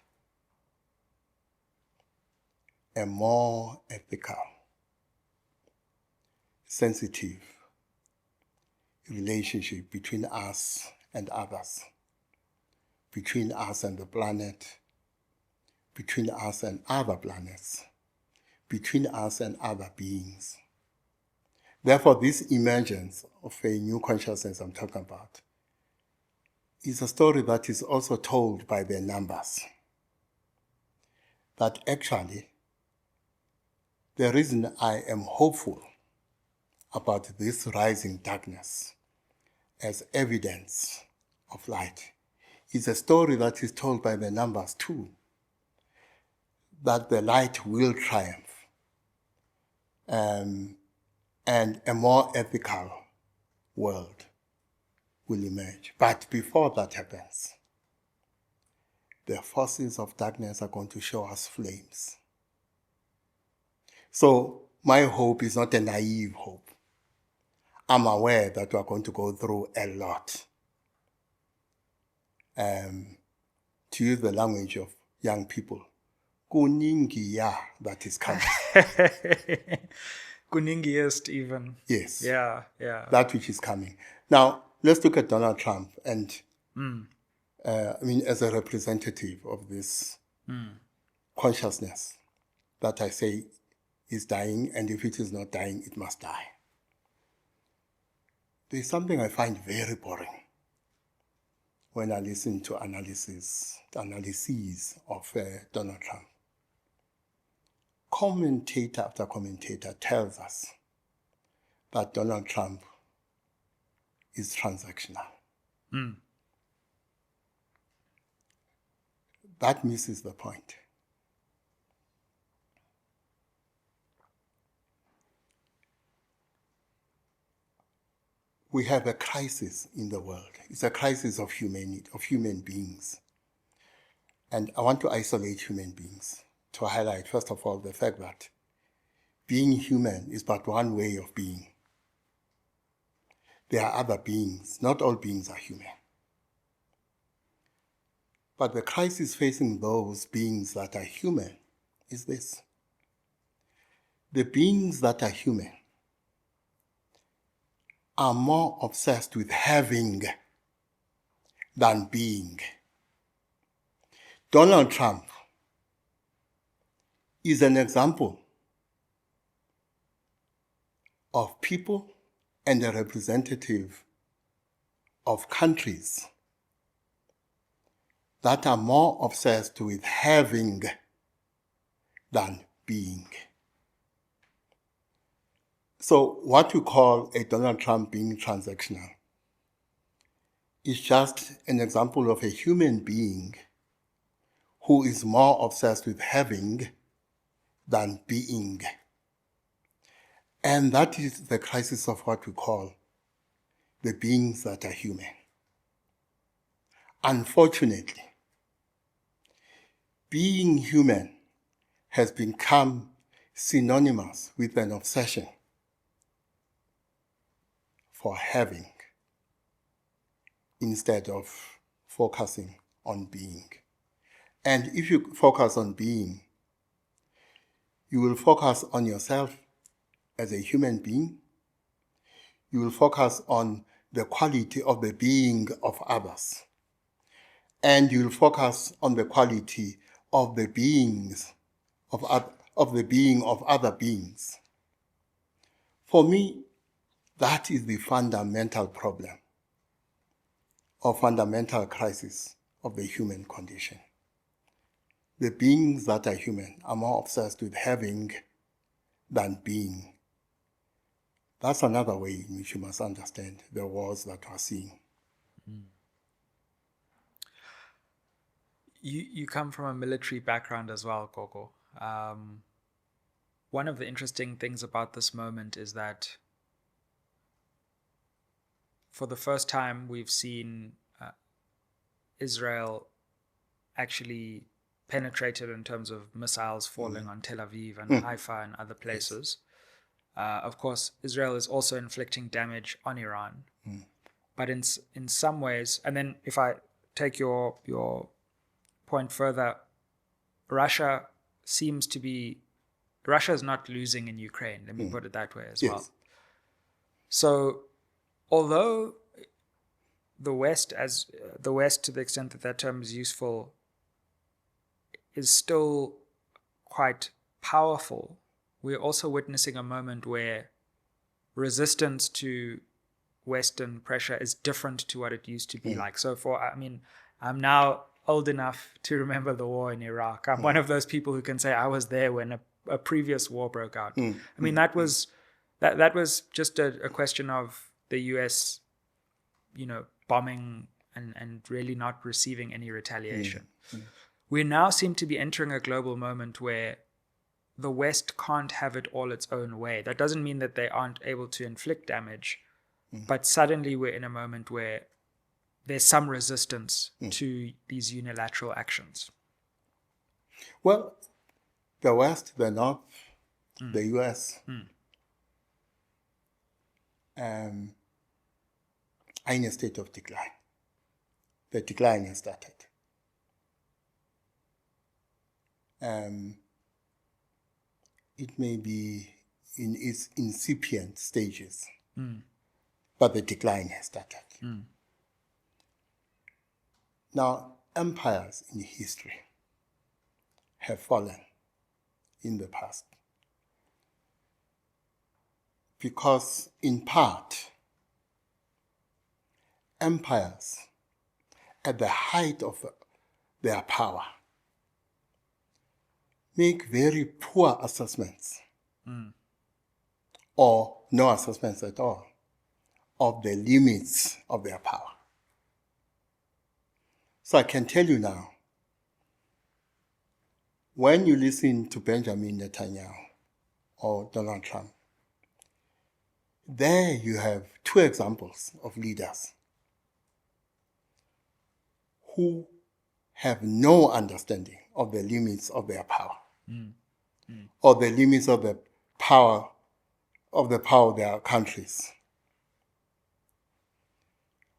A more ethical, sensitive relationship between us and others, between us and the planet, between us and other planets, between us and other beings. Therefore, this emergence of a new consciousness I'm talking about is a story that is also told by their numbers. That actually, the reason I am hopeful about this rising darkness as evidence of light is a story that is told by the numbers too, that the light will triumph and a more ethical world will emerge. But before that happens, the forces of darkness are going to show us flames. So my hope is not a naive hope. I'm aware that we are going to go through a lot. To use the language of young people, kuningiya that is coming. Kuningiest even. Yes. Yeah. That which is coming. Now, let's look at Donald Trump and, as a representative of this consciousness that I say is dying, and if it is not dying, it must die. There's something I find very boring when I listen to analyses of Donald Trump. Commentator after commentator tells us that Donald Trump is transactional. That misses the point. We have a crisis in the world. It's a crisis of humanity, of human beings. And I want to isolate human beings to highlight, first of all, the fact that being human is but one way of being. There are other beings. Not all beings are human. But the crisis facing those beings that are human is this. The beings that are human are more obsessed with having than being. Donald Trump is an example of people and a representative of countries that are more obsessed with having than being. So what we call a Donald Trump being transactional is just an example of a human being who is more obsessed with having than being. And that is the crisis of what we call the beings that are human. unfortunately, being human has become synonymous with an obsession for having instead of focusing on being. And if you focus on being, you will focus on yourself as a human being. You will focus on the quality of the being of others. And you will focus on the quality of the beings of the being of other beings. For me, that is the fundamental problem or fundamental crisis of the human condition. The beings that are human are more obsessed with having than being. That's another way in which you must understand the wars that we're seeing. You come from a military background as well, Gogo. One of the interesting things about this moment is that for the first time we've seen Israel actually penetrated in terms of missiles falling on Tel Aviv and Haifa and other places. Of course, Israel is also inflicting damage on Iran. But in some ways, and then if I take your point further, Russia is not losing in Ukraine. Let me put it that way as well. So although the West, to the extent that term is useful, is still quite powerful, we're also witnessing a moment where resistance to Western pressure is different to what it used to be like. So I'm now old enough to remember the war in Iraq. I'm one of those people who can say I was there when a previous war broke out. That was just a question of the US, bombing and really not receiving any retaliation. We now seem to be entering a global moment where the West can't have it all its own way. That doesn't mean that they aren't able to inflict damage, but suddenly we're in a moment where there's some resistance to these unilateral actions. Well, the West, the North, the US, are in a state of decline. The decline has started. It may be in its incipient stages, but the decline has started. Now, empires in history have fallen in the past because, in part, empires at the height of their power make very poor assessments or no assessments at all of the limits of their power. So I can tell you now, when you listen to Benjamin Netanyahu or Donald Trump, there you have two examples of leaders who have no understanding of the limits of their power or the limits of the power of their countries.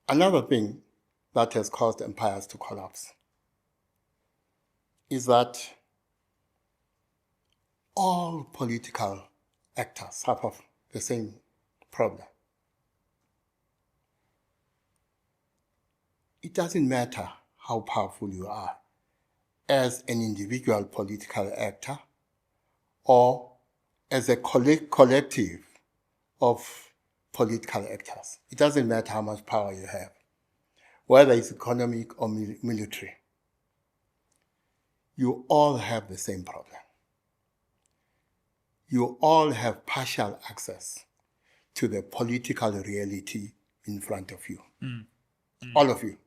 Another thing that has caused empires to collapse is that all political actors suffer the same problem. It doesn't matter how powerful you are as an individual political actor or as a collective of political actors. It doesn't matter how much power you have, whether it's economic or military. You all have the same problem. You all have partial access to the political reality in front of you. All of you.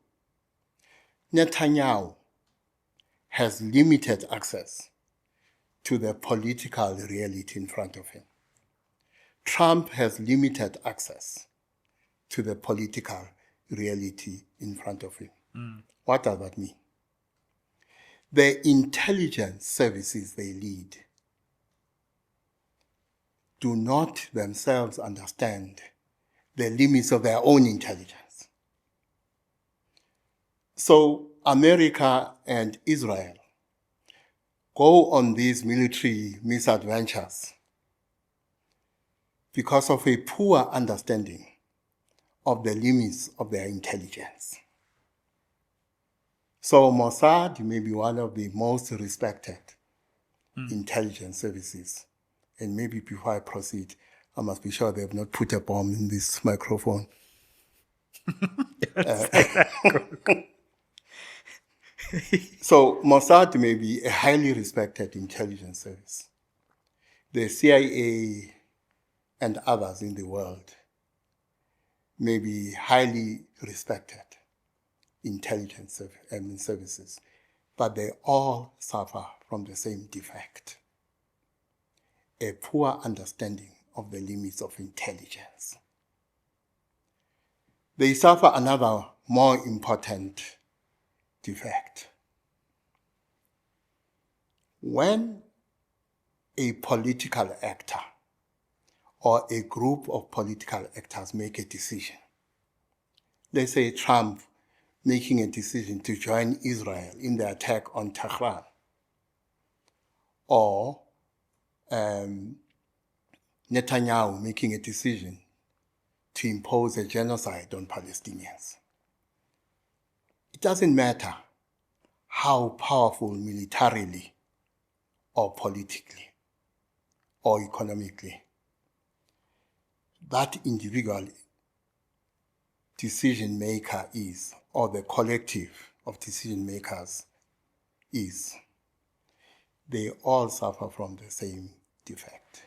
Netanyahu has limited access to the political reality in front of him. Trump has limited access to the political reality in front of him. What does that mean? The intelligence services they lead do not themselves understand the limits of their own intelligence. So America and Israel go on these military misadventures because of a poor understanding of the limits of their intelligence. So Mossad may be one of the most respected intelligence services. And maybe before I proceed, I must be sure they have not put a bomb in this microphone. So Mossad may be a highly respected intelligence service. The CIA and others in the world may be highly respected intelligence services, but they all suffer from the same defect: a poor understanding of the limits of intelligence. They suffer another more important defect. When a political actor or a group of political actors make a decision, let's say Trump making a decision to join Israel in the attack on Tehran, or Netanyahu making a decision to impose a genocide on Palestinians. It doesn't matter how powerful militarily or politically or economically that individual decision maker is, or the collective of decision makers is, they all suffer from the same defect.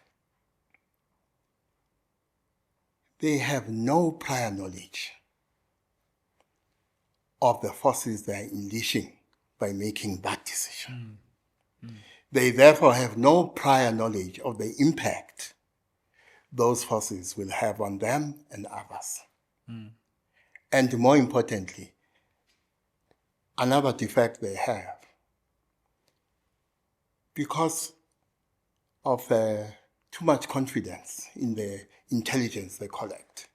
They have no prior knowledge of the forces they are unleashing by making that decision. They therefore have no prior knowledge of the impact those forces will have on them and others. And more importantly, another defect they have, because of too much confidence in the intelligence they collect,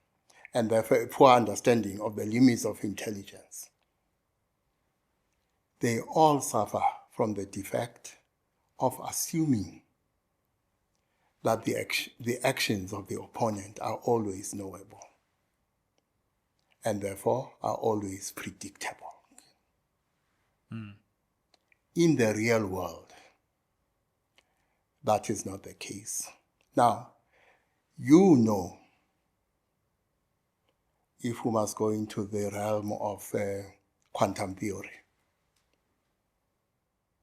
and therefore a poor understanding of the limits of intelligence, they all suffer from the defect of assuming that the actions of the opponent are always knowable and therefore are always predictable. In the real world, that is not the case. Now, you know, if we must go into the realm of quantum theory,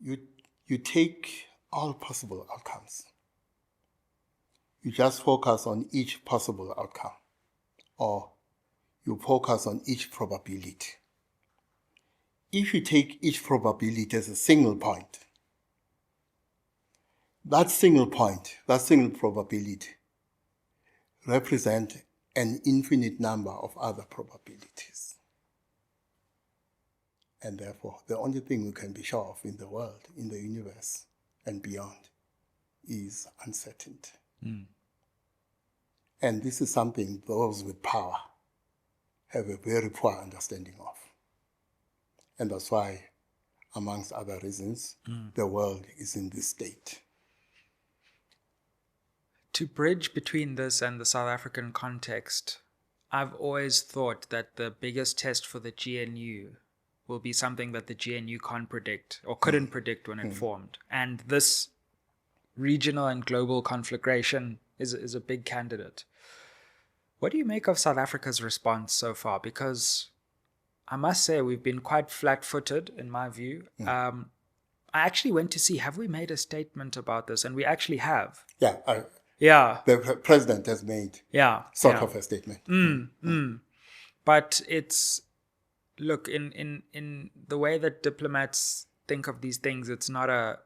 you take all possible outcomes. You just focus on each possible outcome, or you focus on each probability. If you take each probability as a single point, that single point, that single probability, represent an infinite number of other probabilities. And therefore, the only thing we can be sure of in the world, in the universe, and beyond, is uncertainty. And this is something those with power have a very poor understanding of. And that's why, amongst other reasons, the world is in this state. To bridge between this and the South African context, I've always thought that the biggest test for the GNU will be something that the GNU can't predict or couldn't predict when it formed. And this regional and global conflagration is a big candidate. What do you make of South Africa's response so far? Because I must say we've been quite flat-footed in my view. I actually went to see, have we made a statement about this? And we actually have. Yeah. The president has made sort of a statement. But it's, look, in the way that diplomats think of these things, it's not a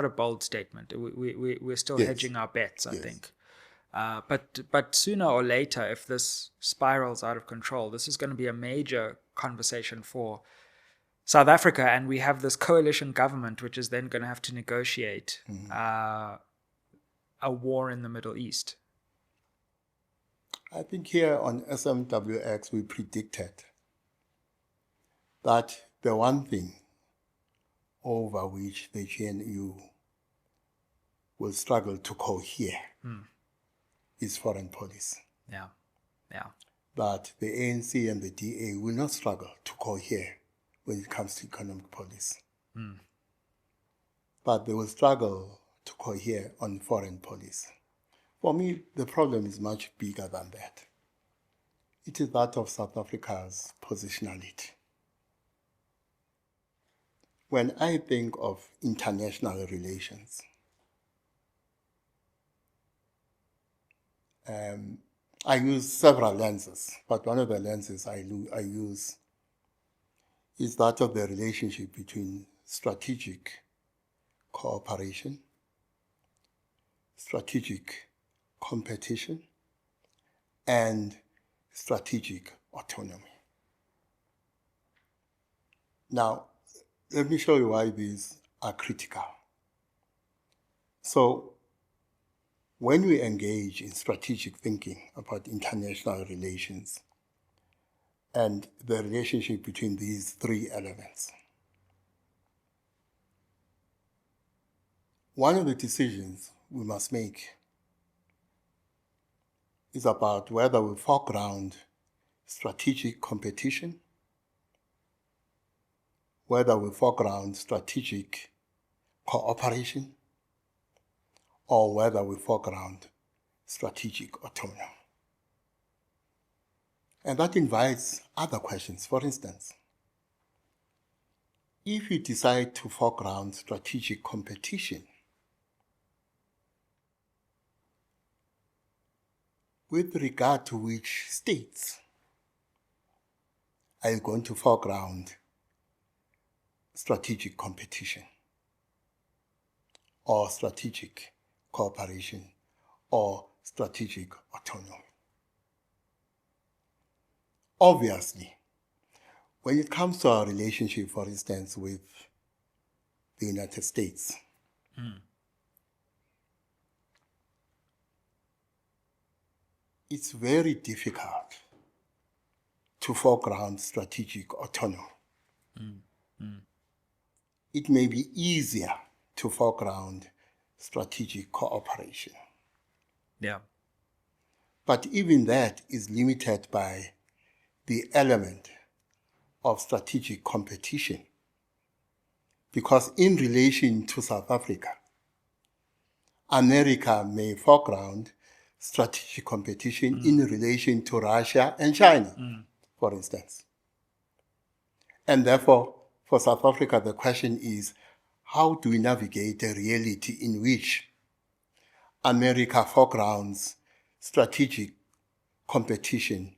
bold statement. We're still hedging our bets, I think. But sooner or later, if this spirals out of control, this is going to be a major conversation for South Africa, and we have this coalition government, which is then going to have to negotiate a war in the Middle East. I think here on SMWX we predicted that the one thing over which the GNU will struggle to cohere is foreign policy. Yeah, yeah. But the ANC and the DA will not struggle to cohere when it comes to economic policy. But they will struggle to cohere on foreign policy. For me, the problem is much bigger than that. It is that of South Africa's positionality. When I think of international relations, I use several lenses, but one of the lenses I use is that of the relationship between strategic cooperation, strategic competition, and strategic autonomy. Now, let me show you why these are critical. So, when we engage in strategic thinking about international relations and the relationship between these three elements, one of the decisions we must make is about whether we foreground strategic competition, whether we foreground strategic cooperation, or whether we foreground strategic autonomy. And that invites other questions. For instance, if you decide to foreground strategic competition, with regard to which states are you going to foreground strategic competition or strategic cooperation or strategic autonomy? Obviously, when it comes to our relationship, for instance, with the United States, it's very difficult to foreground strategic autonomy. It may be easier to foreground strategic cooperation. Yeah. But even that is limited by the element of strategic competition. Because in relation to South Africa, America may foreground strategic competition in relation to Russia and China, for instance. And therefore, for South Africa, the question is, how do we navigate a reality in which America foregrounds strategic competition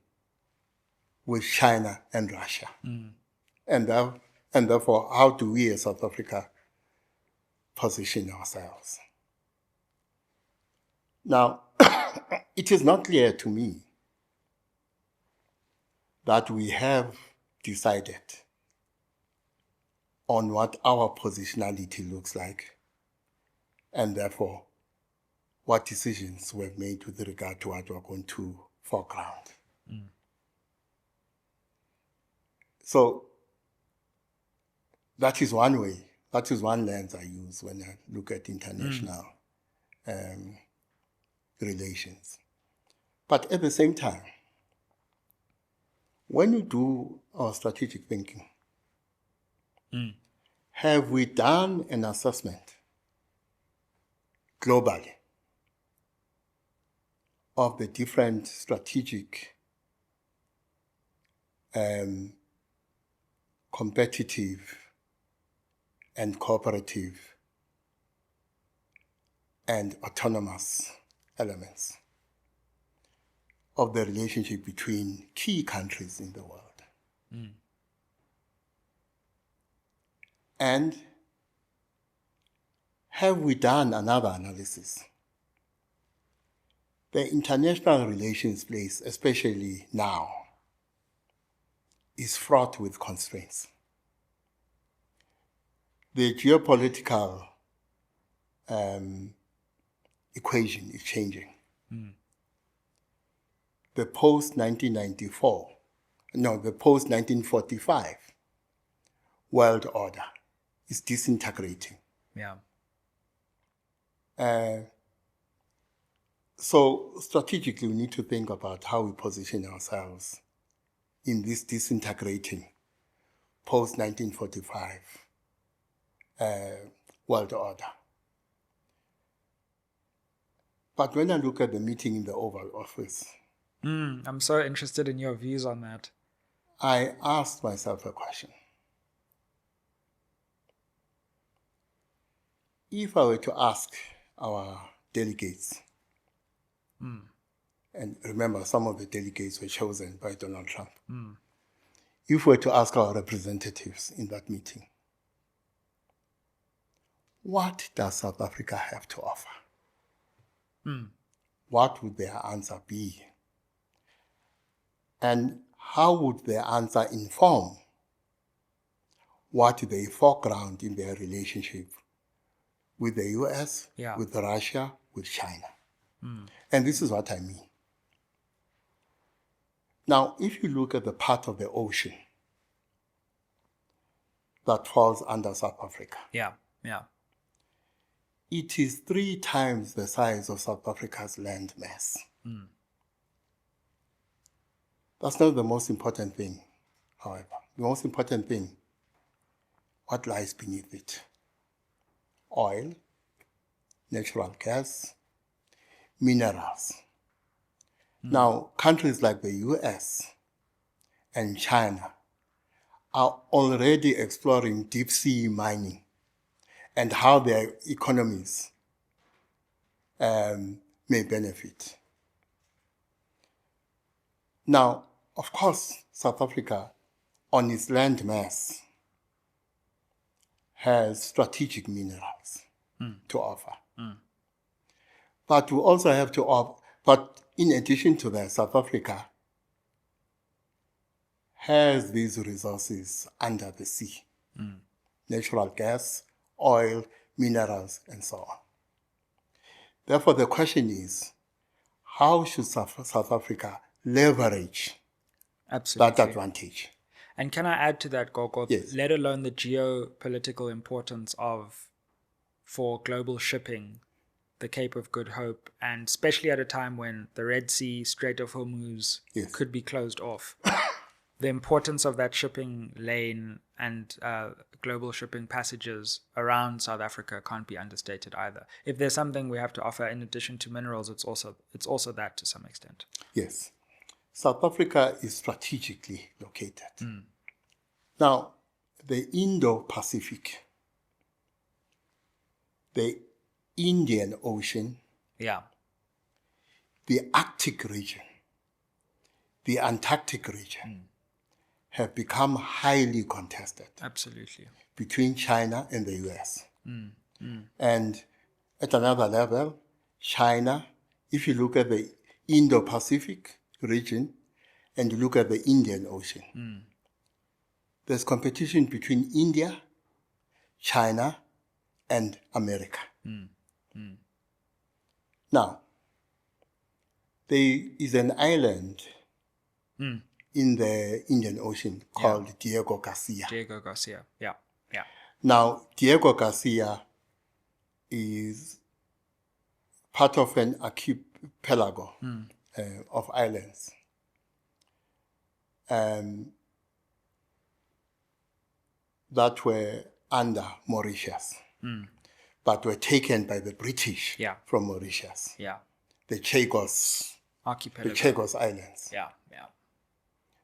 with China and Russia? And therefore, how do we as South Africa position ourselves? Now, it is not clear to me that we have decided on what our positionality looks like, and therefore what decisions were made with regard to what we're going to foreground. So that is one way, that is one lens I use when I look at international relations. But at the same time, when we do our strategic thinking, have we done an assessment globally of the different strategic, competitive, and cooperative and autonomous elements of the relationship between key countries in the world? And have we done another analysis? The international relations place, especially now, is fraught with constraints. the geopolitical equation is changing. The post-1945 world order is disintegrating. Yeah. So strategically, we need to think about how we position ourselves in this disintegrating post-1945 world order. But when I look at the meeting in the Oval Office, I'm so interested in your views on that. I asked myself a question. If I were to ask our delegates, and remember, some of the delegates were chosen by Donald Trump. If we were to ask our representatives in that meeting, what does South Africa have to offer? What would their answer be? And how would their answer inform what they foreground in their relationship with the US, with Russia, with China? And this is what I mean. Now, if you look at the part of the ocean that falls under South Africa, it is 3 times the size of South Africa's land mass. That's not the most important thing, however. The most important thing, what lies beneath it? Oil, natural gas, minerals. Now, countries like the US and China are already exploring deep sea mining and how their economies may benefit. Now, of course, South Africa, on its land mass, has strategic minerals to offer. But we also have to offer, but in addition to that, South Africa has these resources under the sea. Natural gas, oil, minerals, and so on. Therefore, the question is, how should South Africa leverage that advantage? And can I add to that, Gogo? Yes. Let alone the geopolitical importance for global shipping, the Cape of Good Hope, and especially at a time when the Red Sea, Strait of Hormuz could be closed off. The importance of that shipping lane and global shipping passages around South Africa can't be understated either. If there's something we have to offer in addition to minerals, it's also that to some extent. Yes. South Africa is strategically located. Now, the Indo-Pacific, the Indian Ocean, the Arctic region, the Antarctic region have become highly contested. Absolutely. Between China and the US. And at another level, China, if you look at the Indo-Pacific region and you look at the Indian Ocean, there's competition between India, China, and America. Now, there is an island in the Indian Ocean called Diego Garcia. Now, Diego Garcia is part of an archipelago of islands. That were under Mauritius, but were taken by the British from Mauritius. The Chagos Archipelago. The Chagos Islands. Yeah.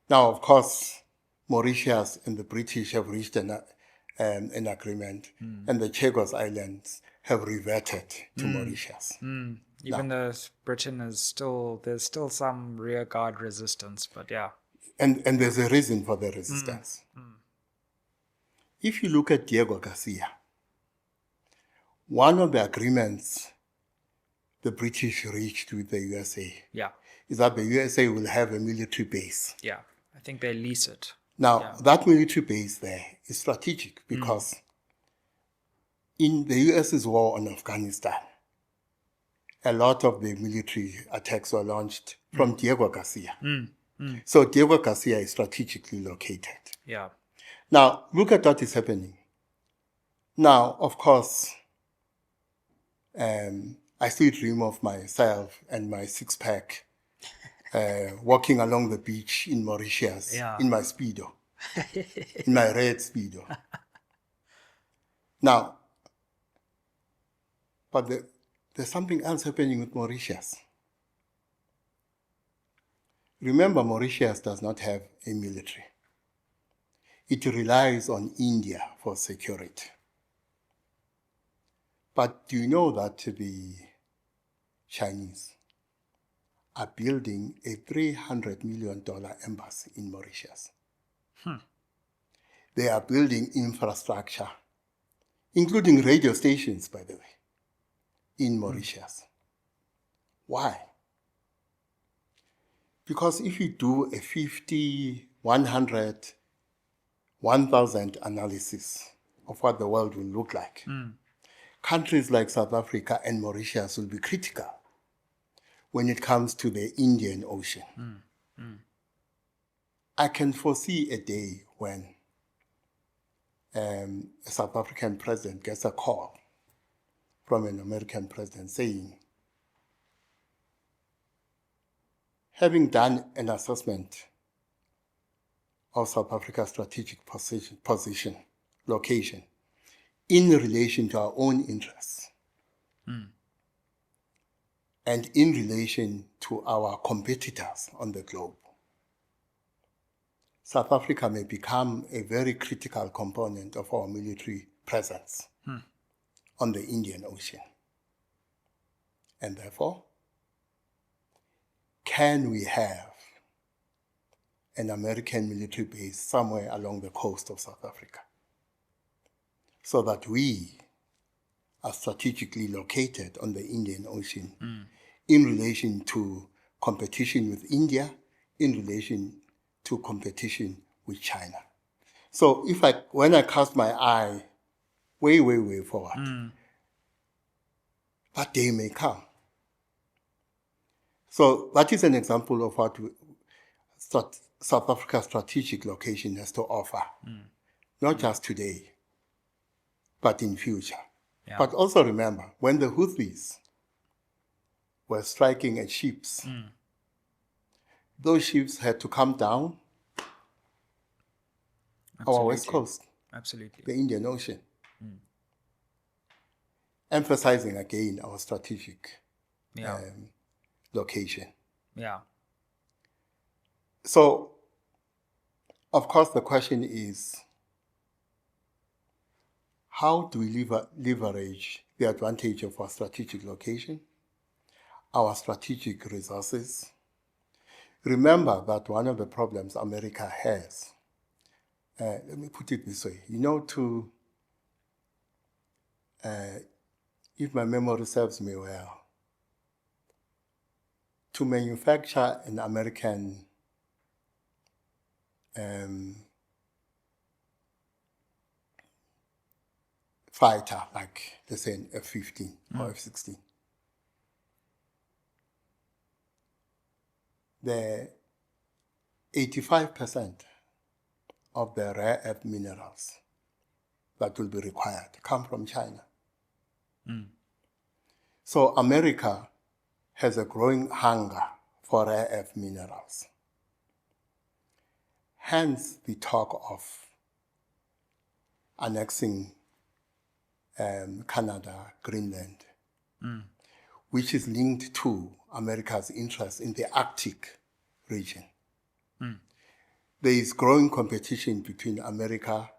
Now, of course, Mauritius and the British have reached an agreement, and the Chagos Islands have reverted to Mauritius. Even though Britain there's still some rearguard resistance, but yeah. And there's a reason for the resistance. If you look at Diego Garcia, one of the agreements the British reached with the USA is that the USA will have a military base. Yeah, I think they lease it. Now, that military base there is strategic because in the US's war on Afghanistan, a lot of the military attacks were launched from Diego Garcia. So Diego Garcia is strategically located. Yeah. Now, look at what is happening. Now, of course, I still dream of myself and my six-pack walking along the beach in Mauritius in my Speedo, in my red Speedo. Now, but there's something else happening with Mauritius. Remember, Mauritius does not have a military. It relies on India for security. But do you know that the Chinese are building a $300 million embassy in Mauritius? They are building infrastructure, including radio stations, by the way, in Mauritius. Why? Because if you do a 50, 100, 1,000 analysis of what the world will look like, countries like South Africa and Mauritius will be critical when it comes to the Indian Ocean. I can foresee a day when a South African president gets a call from an American president saying, having done an assessment of South Africa's strategic position, location, in relation to our own interests, and in relation to our competitors on the globe, South Africa may become a very critical component of our military presence on the Indian Ocean. And therefore, can we have an American military base somewhere along the coast of South Africa so that we are strategically located on the Indian Ocean in relation to competition with India, in relation to competition with China? So when I cast my eye way, way, way forward, that day may come. So that is an example of what South Africa's strategic location has to offer, not just today, but in future. Yeah. But also remember, when the Houthis were striking at ships, those ships had to come down our west coast, the Indian Ocean, emphasizing again our strategic location. Yeah. So, of course, the question is, how do we leverage the advantage of our strategic location, our strategic resources? Remember that one of the problems America has, let me put it this way, if my memory serves me well, to manufacture an American fighter, like let's say an F-15 or F-16, the 85% of the rare earth minerals that will be required come from China. So America has a growing hunger for rare earth minerals. Hence the talk of annexing Canada, Greenland, which is linked to America's interest in the Arctic region. There is growing competition between America,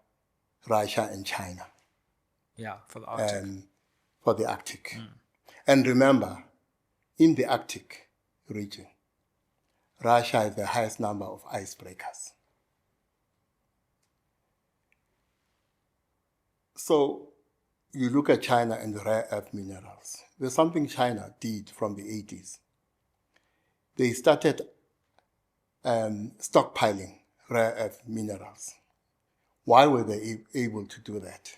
Russia, and China. Yeah, for the Arctic. For the Arctic. And remember, in the Arctic region, Russia has the highest number of icebreakers. So you look at China and the rare earth minerals. There's something China did from the 80s. They started stockpiling rare earth minerals. Why were they able to do that?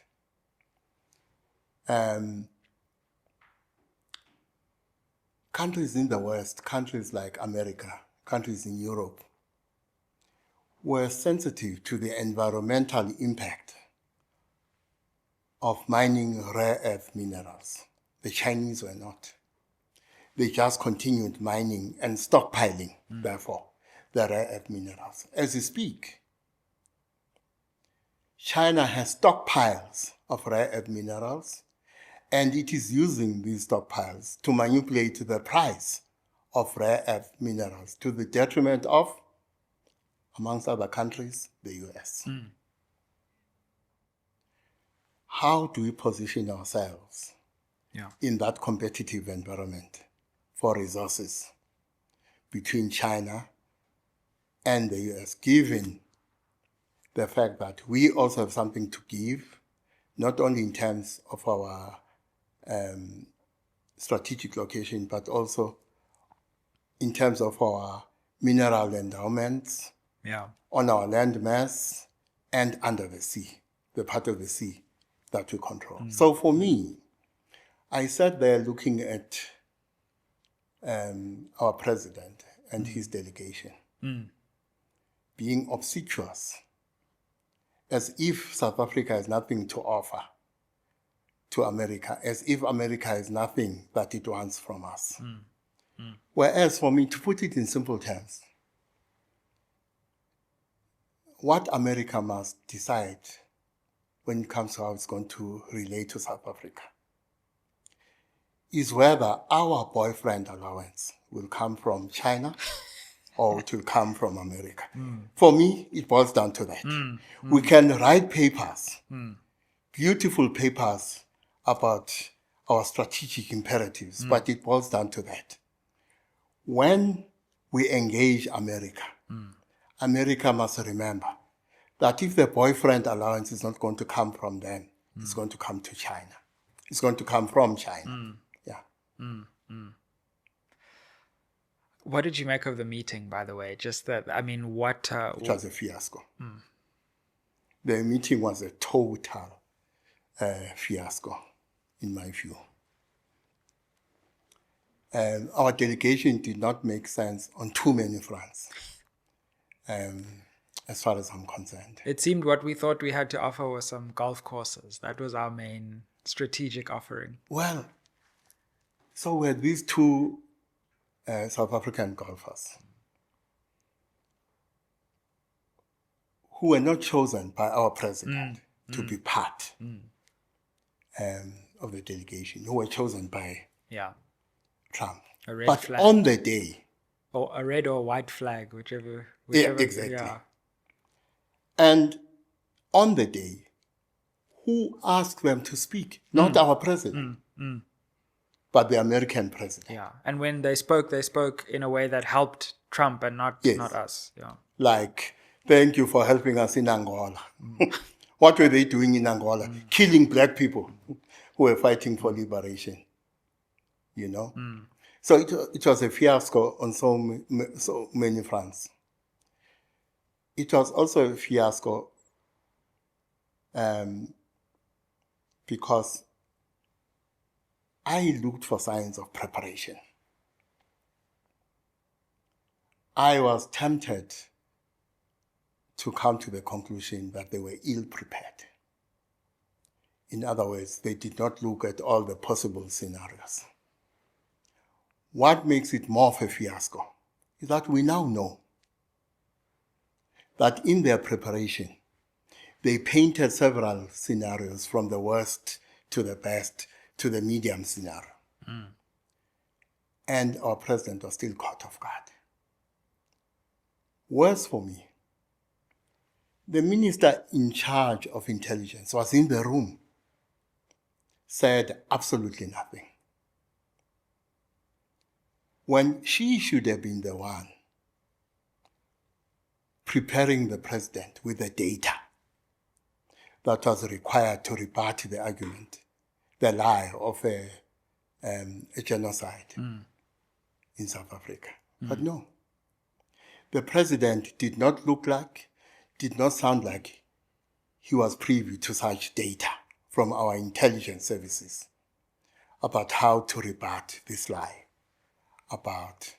Countries in the West, countries like America, countries in Europe, were sensitive to the environmental impact of mining rare earth minerals. The Chinese were not. They just continued mining and stockpiling, therefore, the rare earth minerals. As we speak, China has stockpiles of rare earth minerals, and it is using these stockpiles to manipulate the price of rare earth minerals to the detriment of, amongst other countries, the US. How do we position ourselves in that competitive environment for resources between China and the US, given the fact that we also have something to give, not only in terms of our strategic location, but also in terms of our mineral endowments on our land mass and under the sea, the part of the sea that we control. So for me, I sat there looking at our president and his delegation being obsequious, as if South Africa has nothing to offer to America, as if America has nothing that it wants from us. Whereas for me, to put it in simple terms, what America must decide when it comes to how it's going to relate to South Africa is whether our boyfriend allowance will come from China or it will come from America. For me, it boils down to that. We can write papers, beautiful papers about our strategic imperatives, but it boils down to that. When we engage America, America must remember that if the boyfriend allowance is not going to come from them, it's going to come to China. It's going to come from China. What did you make of the meeting, by the way? Just that, I mean, what... it was a fiasco. The meeting was a total fiasco, in my view. Our delegation did not make sense on too many fronts, as far as I'm concerned. It seemed what we thought we had to offer was some golf courses. That was our main strategic offering. Well, so were these two South African golfers who were not chosen by our president to be part of the delegation, who were chosen by Trump. But flag. On the day... Or a red or white flag, whichever exactly. Yeah. And on the day, who asked them to speak? Not our president, but the American president. Yeah, and when they spoke in a way that helped Trump and not us. Yeah. Like, thank you for helping us in Angola. What were they doing in Angola? Killing black people who were fighting for liberation. You know? So it was a fiasco on so many fronts. It was also a fiasco because I looked for signs of preparation. I was tempted to come to the conclusion that they were ill-prepared. In other words, they did not look at all the possible scenarios. What makes it more of a fiasco is that we now know that in their preparation, they painted several scenarios from the worst to the best to the medium scenario. And our president was still caught off guard. Worse for me, the minister in charge of intelligence was in the room, said absolutely nothing, when she should have been the one preparing the president with the data that was required to rebut the argument, the lie of a genocide in South Africa. But no, the president did not look like, did not sound like he was privy to such data from our intelligence services about how to rebut this lie about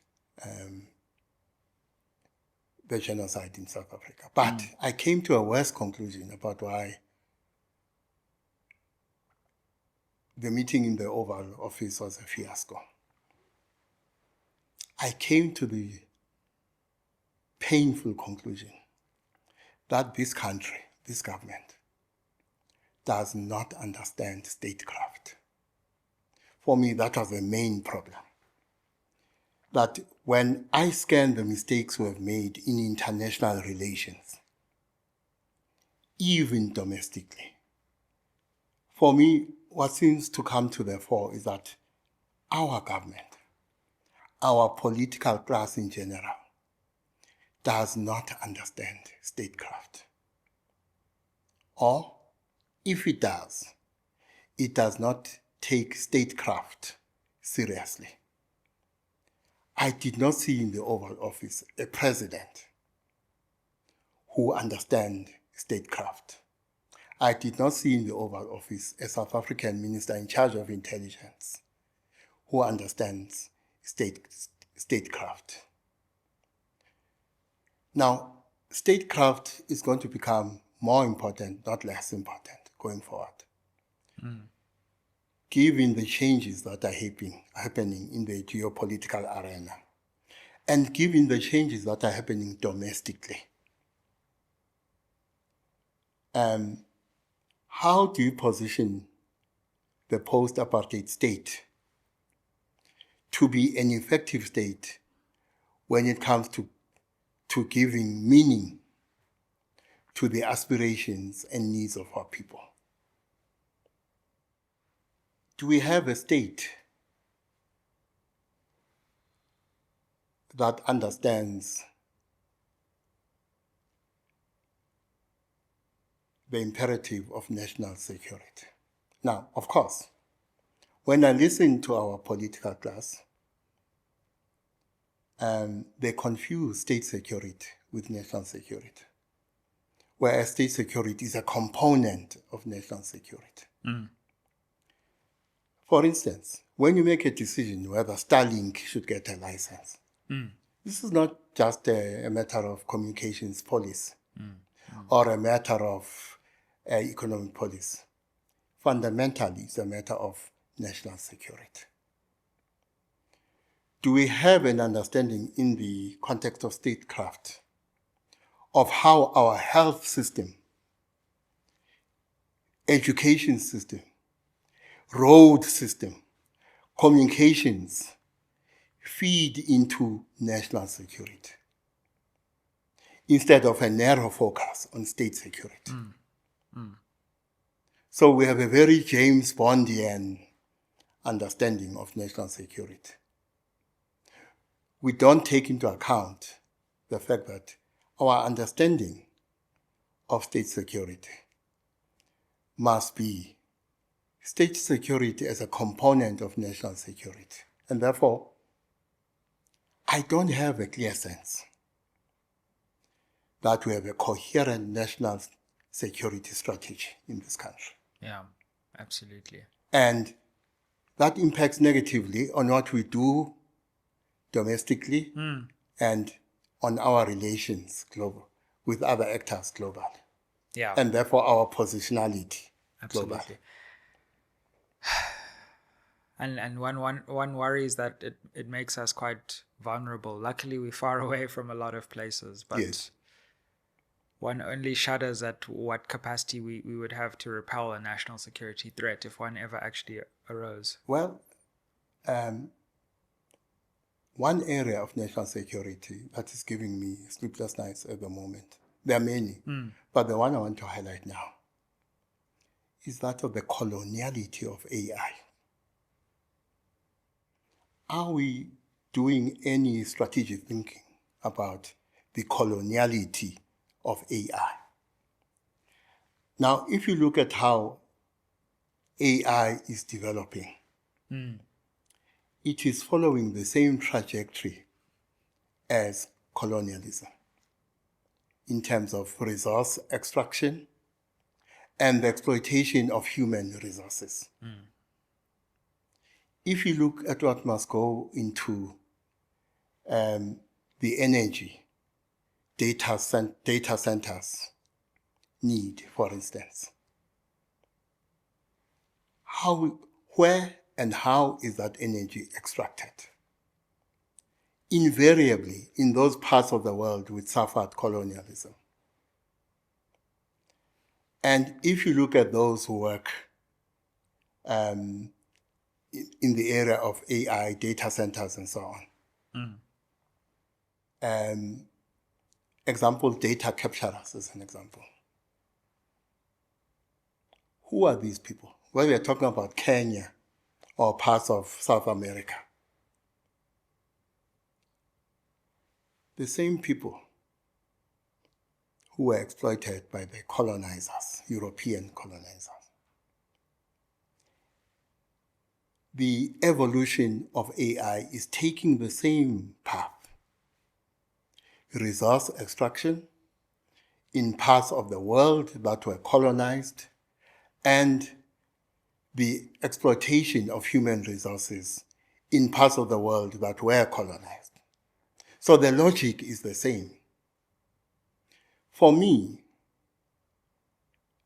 the genocide in South Africa. But I came to a worse conclusion about why the meeting in the Oval Office was a fiasco. I came to the painful conclusion that this country, this government, does not understand statecraft. For me, that was the main problem. That when I scan the mistakes we have made in international relations, even domestically, for me, what seems to come to the fore is that our government, our political class in general, does not understand statecraft. Or, if it does not take statecraft seriously. I did not see in the Oval Office a president who understands statecraft. I did not see in the Oval Office a South African minister in charge of intelligence who understands statecraft. Now, statecraft is going to become more important, not less important, going forward. Given the changes that are happening in the geopolitical arena, and given the changes that are happening domestically, how do you position the post-apartheid state to be an effective state when it comes to giving meaning to the aspirations and needs of our people? Do we have a state that understands the imperative of national security? Now, of course, when I listen to our political class, they confuse state security with national security, whereas state security is a component of national security. For instance, when you make a decision whether Starlink should get a license, this is not just a matter of communications policy or a matter of economic policy. Fundamentally, it's a matter of national security. Do we have an understanding in the context of statecraft of how our health system, education system, road system, communications feed into national security instead of a narrow focus on state security? So we have a very James Bondian understanding of national security. We don't take into account the fact that our understanding of state security must be state security as a component of national security. And therefore, I don't have a clear sense that we have a coherent national security strategy in this country. Yeah, absolutely. And that impacts negatively on what we do domestically and on our relations with other actors globally. Yeah. And therefore our positionality Absolutely. globally. And one worries that it makes us quite vulnerable. Luckily, we're far away from a lot of places, but Yes. one only shudders at what capacity we would have to repel a national security threat if one ever actually arose. Well, one area of national security that is giving me sleepless nights at the moment, there are many, but the one I want to highlight now is that of the coloniality of AI. Are we doing any strategic thinking about the coloniality of AI? Now, if you look at how AI is developing, it is following the same trajectory as colonialism in terms of resource extraction and the exploitation of human resources. If you look at what must go into the energy data centers need, for instance, where and how is that energy extracted? Invariably, in those parts of the world which suffered colonialism. And if you look at those who work in the area of AI, data centers, and so on, example, data capturers as an example. Who are these people? Well, we are talking about Kenya or parts of South America. The same people who were exploited by the colonizers, European colonizers. The evolution of AI is taking the same path. Resource extraction in parts of the world that were colonized, and the exploitation of human resources in parts of the world that were colonized. So the logic is the same. For me,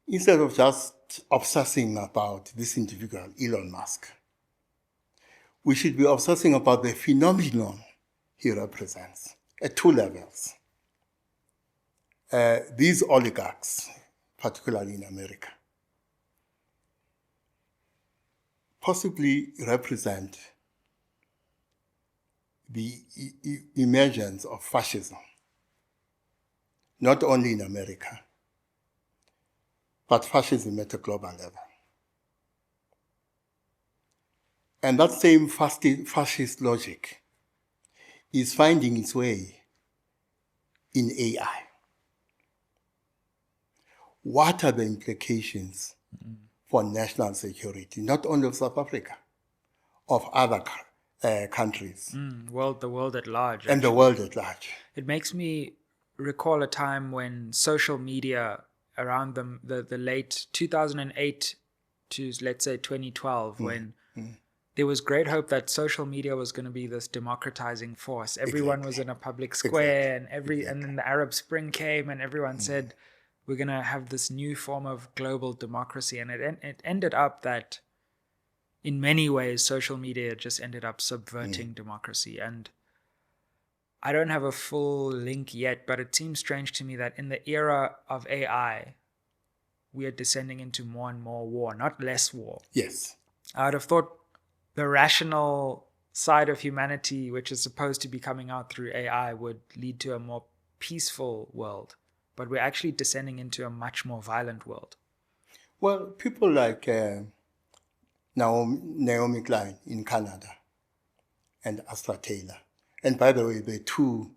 instead of just obsessing about this individual, Elon Musk, we should be obsessing about the phenomenon he represents at two levels. These oligarchs, particularly in America, possibly represent the emergence of fascism, not only in America, but fascism at a global level. And that same fascist logic is finding its way in AI. What are the implications for national security, not only of South Africa, of other countries? The world at large. And the world at large. It makes me recall a time when social media around the late 2008 to, let's say, 2012, when there was great hope that social media was going to be this democratizing force. Everyone was in a public square, and and then the Arab Spring came, and everyone said, we're going to have this new form of global democracy. And it ended up that in many ways, social media just ended up subverting democracy. And I don't have a full link yet, but it seems strange to me that in the era of AI, we are descending into more and more war, not less war. Yes. I would have thought the rational side of humanity, which is supposed to be coming out through AI, would lead to a more peaceful world. But we're actually descending into a much more violent world. Well, people like Naomi Klein in Canada and Astra Taylor. And by the way, the two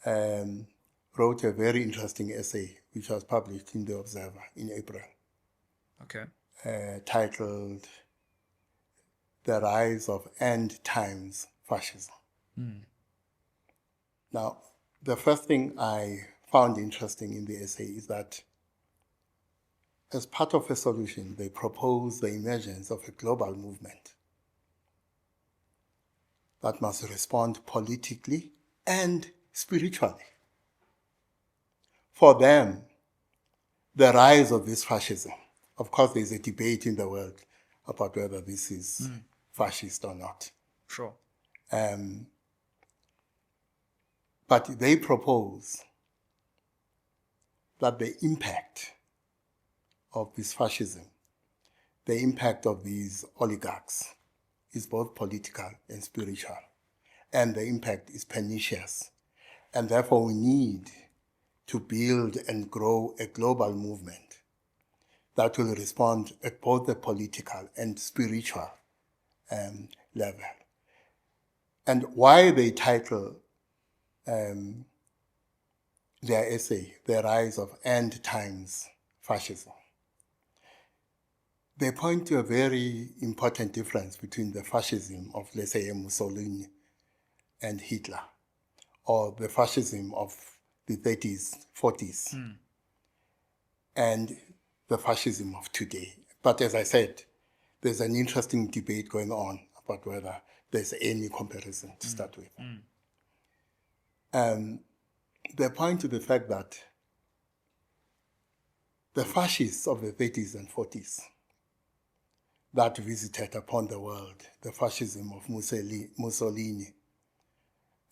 wrote a very interesting essay which was published in The Observer in April. Okay. Titled The Rise of End Times Fascism. Now, the first thing I found interesting in the essay is that as part of a solution, they propose the emergence of a global movement that must respond politically and spiritually. For them, the rise of this fascism, of course there's a debate in the world about whether this is fascist or not. Sure. But they propose that the impact of this fascism, the impact of these oligarchs, is both political and spiritual. And the impact is pernicious. And therefore we need to build and grow a global movement that will respond at both the political and spiritual level. And why they title their essay, The Rise of End Times Fascism, they point to a very important difference between the fascism of, let's say, Mussolini and Hitler, or the fascism of the 30s, 40s, and the fascism of today. But as I said, there's an interesting debate going on about whether there's any comparison to start with. They point to the fact that the fascists of the 30s and 40s that visited upon the world, the fascism of Mussolini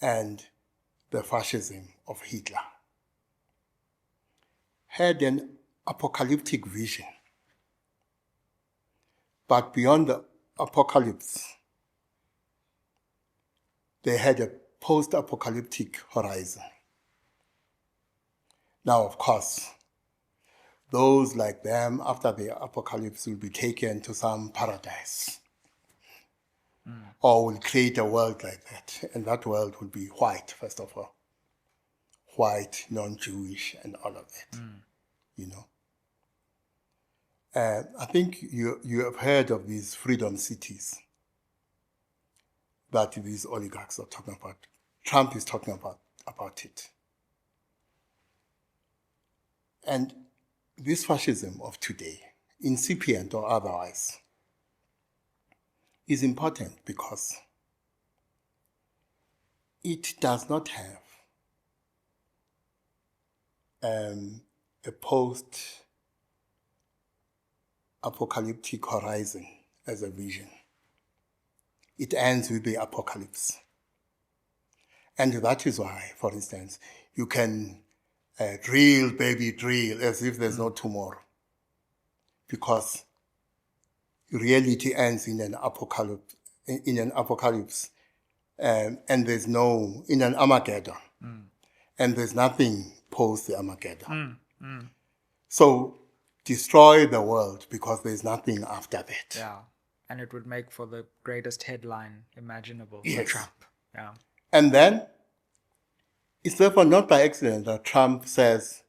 and the fascism of Hitler, had an apocalyptic vision. But beyond the apocalypse, they had a post-apocalyptic horizon. Now, of course, those like them after the apocalypse will be taken to some paradise or will create a world like that. And that world will be white, first of all. White, non-Jewish, and all of that, you know. I think you have heard of these freedom cities that these oligarchs are talking about. Trump is talking about it. And this fascism of today, incipient or otherwise, is important because it does not have a post-apocalyptic horizon as a vision. It ends with the apocalypse. And that is why, for instance, you can drill, baby, drill, as if there's no tomorrow. Because reality ends in an apocalypse, and there's no, in an Armageddon. And there's nothing post the Armageddon. So destroy the world because there's nothing after that. Yeah. And it would make for the greatest headline imaginable Yes. for Trump. Yeah. And then, it's therefore not by accident that Trump says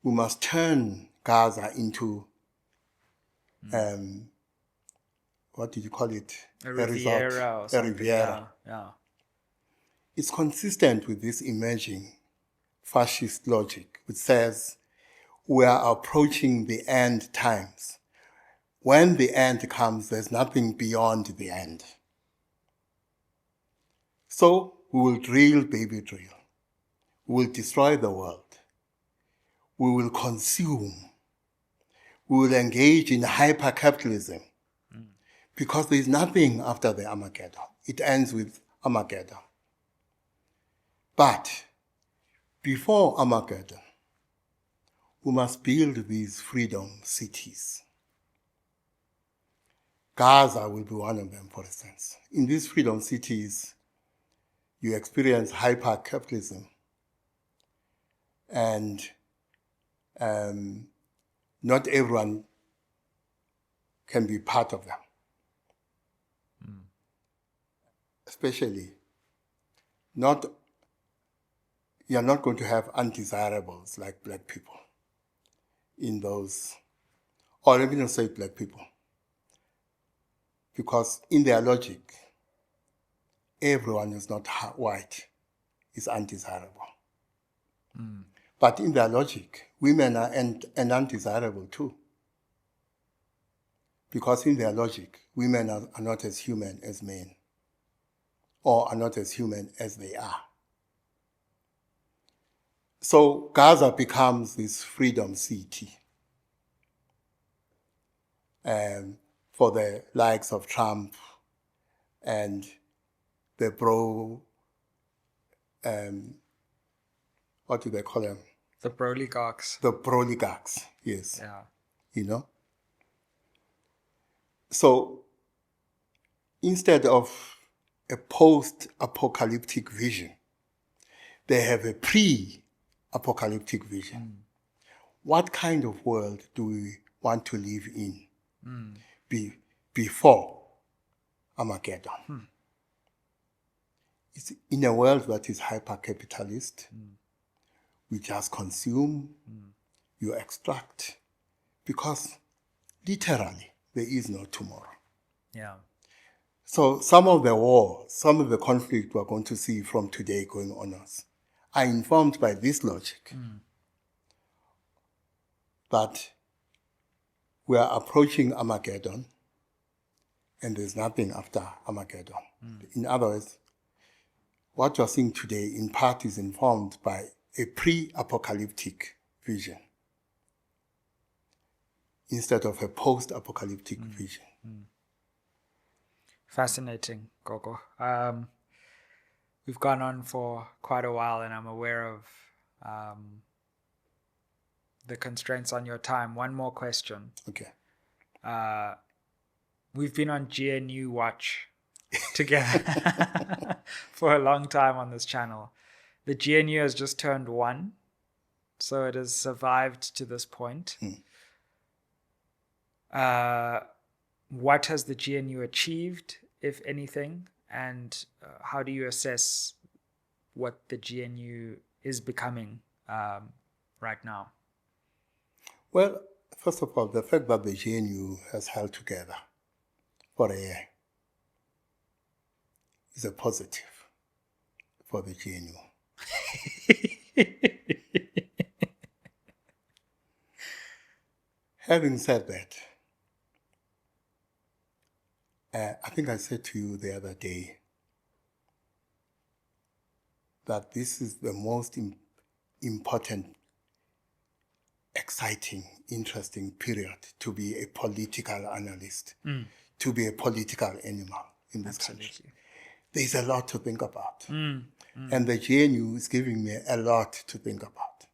we must turn Gaza into, what did you call it? A Riviera or A something. Riviera. Yeah. It's consistent with this emerging fascist logic, which says we are approaching the end times. When the end comes, there's nothing beyond the end. So we will drill, baby, drill. We will destroy the world. We will consume. We will engage in hyper-capitalism because there is nothing after the Armageddon. It ends with Armageddon. But before Armageddon, we must build these freedom cities. Gaza will be one of them, for instance. In these freedom cities, you experience hyper-capitalism and not everyone can be part of them. Especially, you're not going to have undesirables like black people in those, or let me not say black people, because in their logic, everyone who's not white is undesirable. But in their logic, women are undesirable too. Because in their logic, women are not as human as men, or are not as human as they are. So Gaza becomes this freedom city for the likes of Trump and the what do they call them? The proligarchs. The proligarchs, yes. Yeah. You know? So instead of a post-apocalyptic vision, they have a pre-apocalyptic vision. What kind of world do we want to live in before Armageddon? It's in a world that is hyper-capitalist. We just consume, you extract, because literally there is no tomorrow. Yeah. So some of the war, some of the conflict we're going to see from today going on us are informed by this logic that we are approaching Armageddon, and there's nothing after Armageddon. In other words, what you're seeing today in part is informed by a pre-apocalyptic vision instead of a post-apocalyptic vision. Fascinating, Gogo. We've gone on for quite a while, and I'm aware of the constraints on your time. One more question. Okay. We've been on GNU watch together for a long time on this channel. The GNU has just turned 1, so it has survived to this point. What has the GNU achieved, if anything, and how do you assess what the GNU is becoming right now? Well, first of all, the fact that the GNU has held together for a year is a positive for the GNU. Having said that, I think I said to you the other day that this is the most important, exciting, interesting period to be a political analyst, to be a political animal in this country. There's a lot to think about. And the GNU is giving me a lot to think about.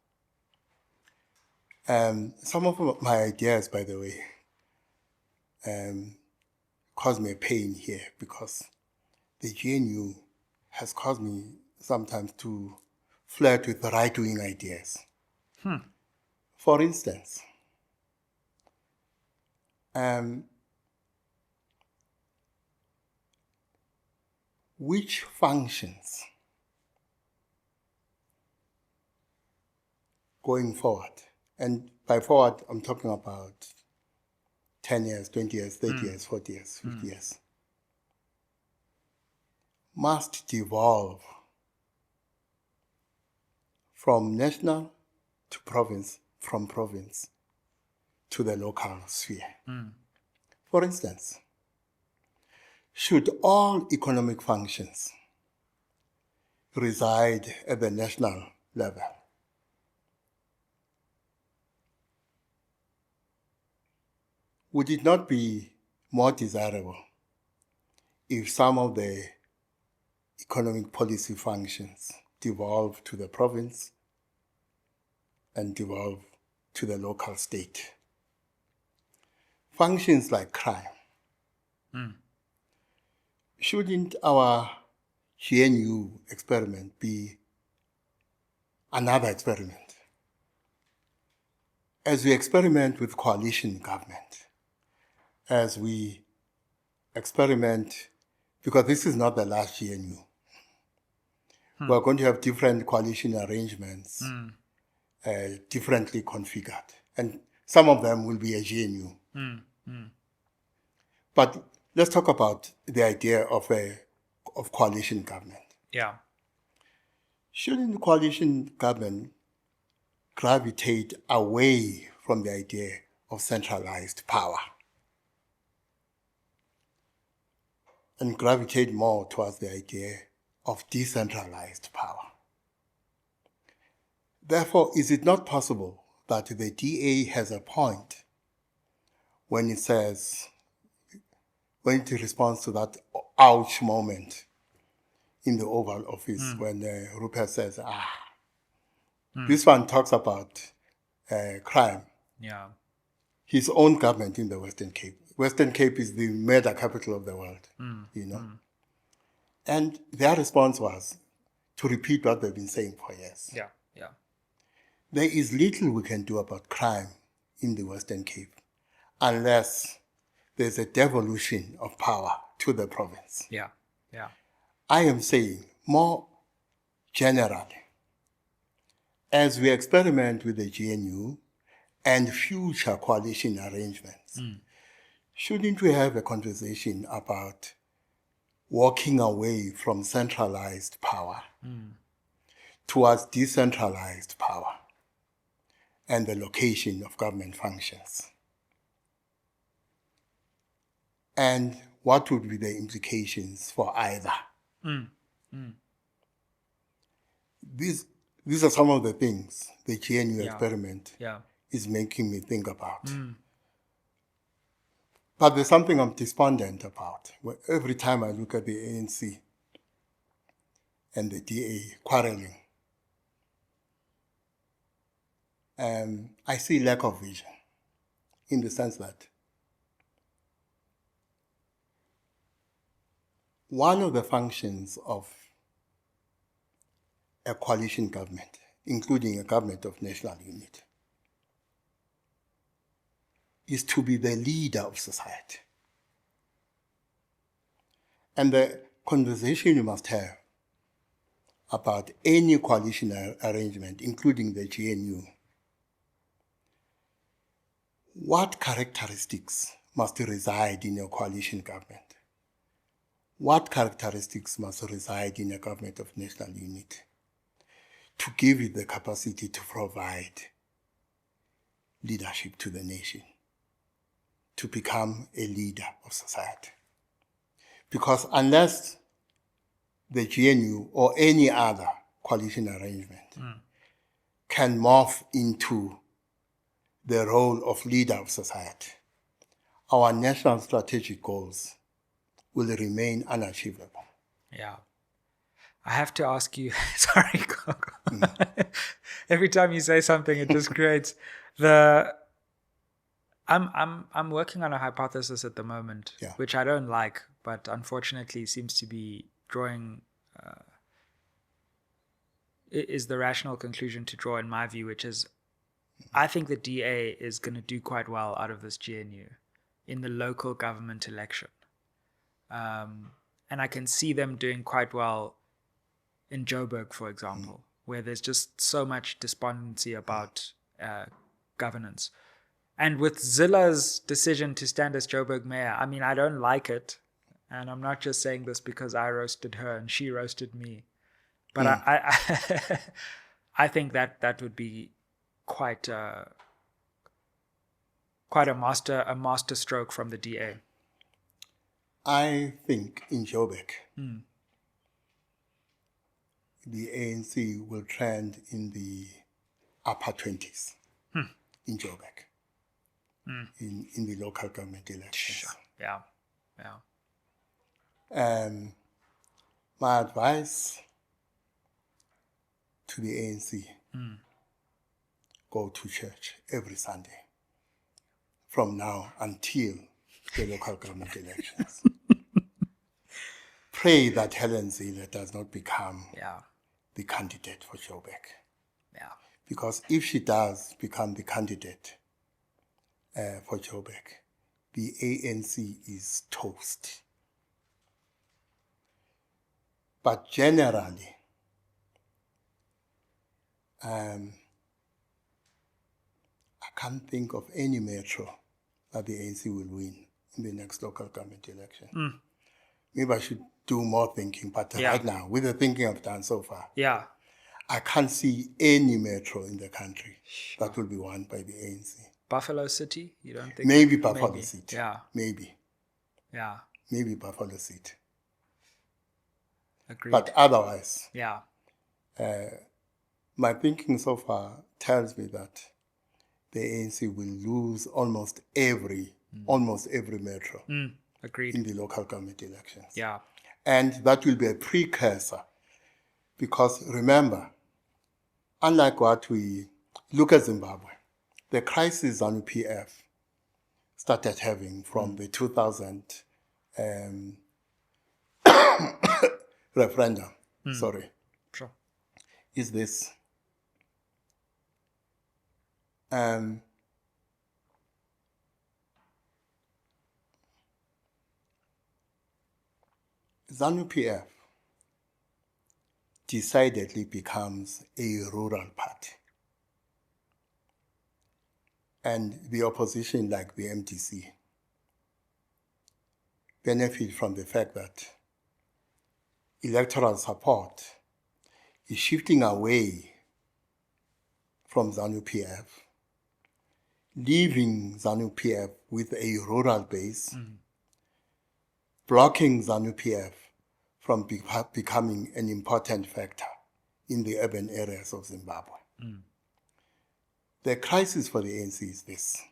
Some of my ideas, by the way, cause me pain here because the GNU has caused me sometimes to flirt with right-wing ideas. For instance, which functions going forward, and by forward I'm talking about 10 years, 20 years, 30 years, 40 years, 50 years, must devolve from national to province, from province to the local sphere. For instance, should all economic functions reside at the national level? Would it not be more desirable if some of the economic policy functions devolve to the province and devolve to the local state? Functions like crime. Shouldn't our GNU experiment be another experiment? As we experiment with coalition government, as we experiment, because this is not the last GNU. We're going to have different coalition arrangements, differently configured. And some of them will be a GNU. But let's talk about the idea of coalition government. Yeah. Shouldn't coalition government gravitate away from the idea of centralized power and gravitate more towards the idea of decentralized power? Therefore, is it not possible that the DA has a point when it says, when it responds to that ouch moment in the Oval Office when Rupert says, this one talks about crime. Yeah. His own government in the Western Cape. Western Cape is the murder capital of the world, you know. And their response was to repeat what they've been saying for years. Yeah, yeah. There is little we can do about crime in the Western Cape unless there's a devolution of power to the province. Yeah, yeah. I am saying more generally, as we experiment with the GNU and future coalition arrangements, shouldn't we have a conversation about walking away from centralized power towards decentralized power and the location of government functions? and what would be the implications for either. These are some of the things the GNU experiment is making me think about. But there's something I'm despondent about. Every time I look at the ANC and the DA quarreling, I see lack of vision, in the sense that one of the functions of a coalition government, including a government of national unity, is to be the leader of society. And the conversation you must have about any coalition arrangement, including the GNU, what characteristics must reside in a coalition government? What characteristics must reside in a government of national unity to give it the capacity to provide leadership to the nation, to become a leader of society? Because unless the GNU or any other coalition arrangement can morph into the role of leader of society, our national strategic goals will remain unachievable. Yeah. I have to ask you, sorry, Gogo. Every time you say something, it just creates I'm working on a hypothesis at the moment, which I don't like, but unfortunately seems to be drawing, is the rational conclusion to draw in my view, which is I think the DA is going to do quite well out of this GNU in the local government election. And I can see them doing quite well in Joburg, for example, where there's just so much despondency about governance. And with Zille's decision to stand as Joburg mayor, I mean, I don't like it. And I'm not just saying this because I roasted her and she roasted me. But I think that would be quite a master stroke from the DA. I think in Joburg, the ANC will trend in the upper 20s in Joburg, in the local government elections. Yeah. My advice to the ANC, go to church every Sunday from now until the local government elections. Pray that Helen Zille does not become the candidate for Joburg. Yeah. Because if she does become the candidate for Joburg, the ANC is toast. But generally, I can't think of any metro that the ANC will win in the next local government election. Maybe I should do more thinking, but right now, with the thinking I've done so far, I can't see any metro in the country that will be won by the ANC. Buffalo City? You don't think? Maybe Buffalo City. Yeah. Maybe. Yeah. Maybe Buffalo City. Agreed. But otherwise, yeah. My thinking so far tells me that the ANC will lose almost every metro Agreed. in the local government elections. Yeah. And that will be a precursor, because remember, unlike what we look at Zimbabwe, the crisis on PF started having from the 2000 referendum. Sorry. Sure. Is this ZANU-PF decidedly becomes a rural party. And the opposition, like the MDC, benefit from the fact that electoral support is shifting away from ZANU-PF, leaving ZANU-PF with a rural base blocking ZANU-PF from becoming an important factor in the urban areas of Zimbabwe. The crisis for the ANC is this.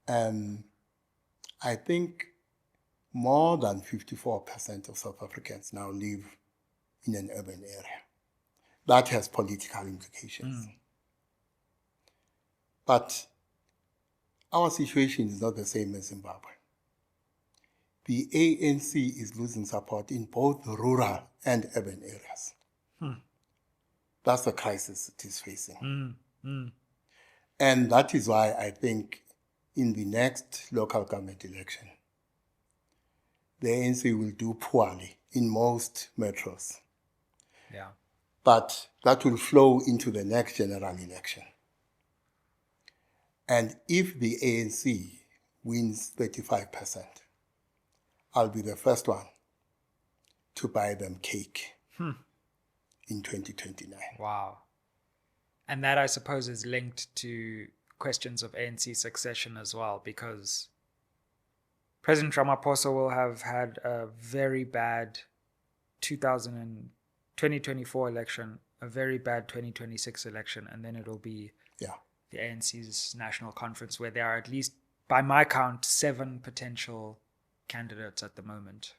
I think more than 54% of South Africans now live in an urban area. That has political implications. But our situation is not the same as Zimbabwe. The ANC is losing support in both rural and urban areas. That's the crisis it is facing. And that is why I think in the next local government election, the ANC will do poorly in most metros. Yeah. But that will flow into the next general election. And if the ANC wins 35%, I'll be the first one to buy them cake in 2029. Wow. And that, I suppose, is linked to questions of ANC succession as well, because President Ramaphosa will have had a very bad 2024 election, a very bad 2026 election, and then it'll be the ANC's national conference, where there are, at least by my count, 7 potential candidates at the moment.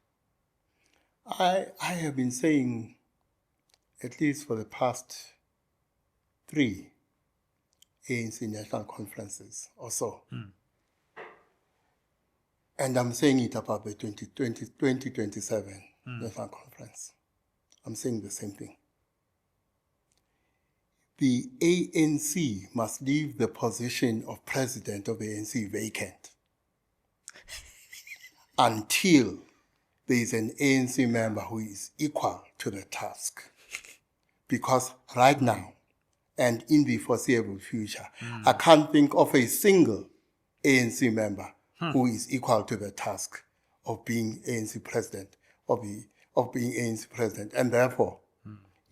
I have been saying, at least for the past 3 ANC national conferences or so, and I'm saying it about the 2027 national conference. I'm saying the same thing. The ANC must leave the position of president of the ANC vacant until there is an ANC member who is equal to the task. Because right now, and in the foreseeable future, I can't think of a single ANC member who is equal to the task of being ANC president, of being ANC president. And therefore,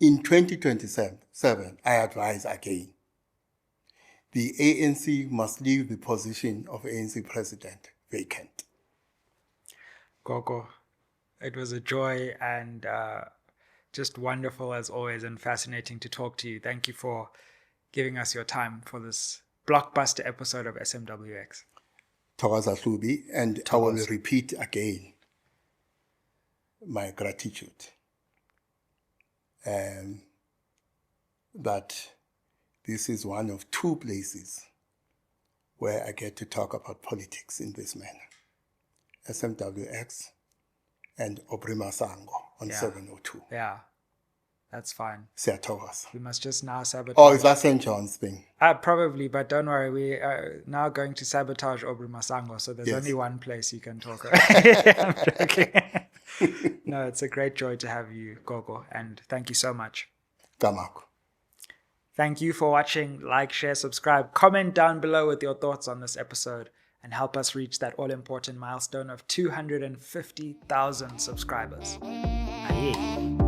in 2027, I advise again, the ANC must leave the position of ANC president vacant. Gogo, it was a joy and just wonderful as always, and fascinating to talk to you. Thank you for giving us your time for this blockbuster episode of SMWX. Thokoza Hlubi, and I will repeat again my gratitude that this is one of 2 places where I get to talk about politics in this manner. SMWX and Aubrey Matshiqi on 702. Yeah, that's fine. Siyathokoza. We must just now sabotage. Oh, is that St. John's thing? Probably, but don't worry. We are now going to sabotage Aubrey Matshiqi, so there's only one place you can talk about. I'm joking. No, it's a great joy to have you, Gogo, and thank you so much. Gamako. Thank you for watching. Like, share, subscribe. Comment down below with your thoughts on this episode and help us reach that all-important milestone of 250,000 subscribers. Aye.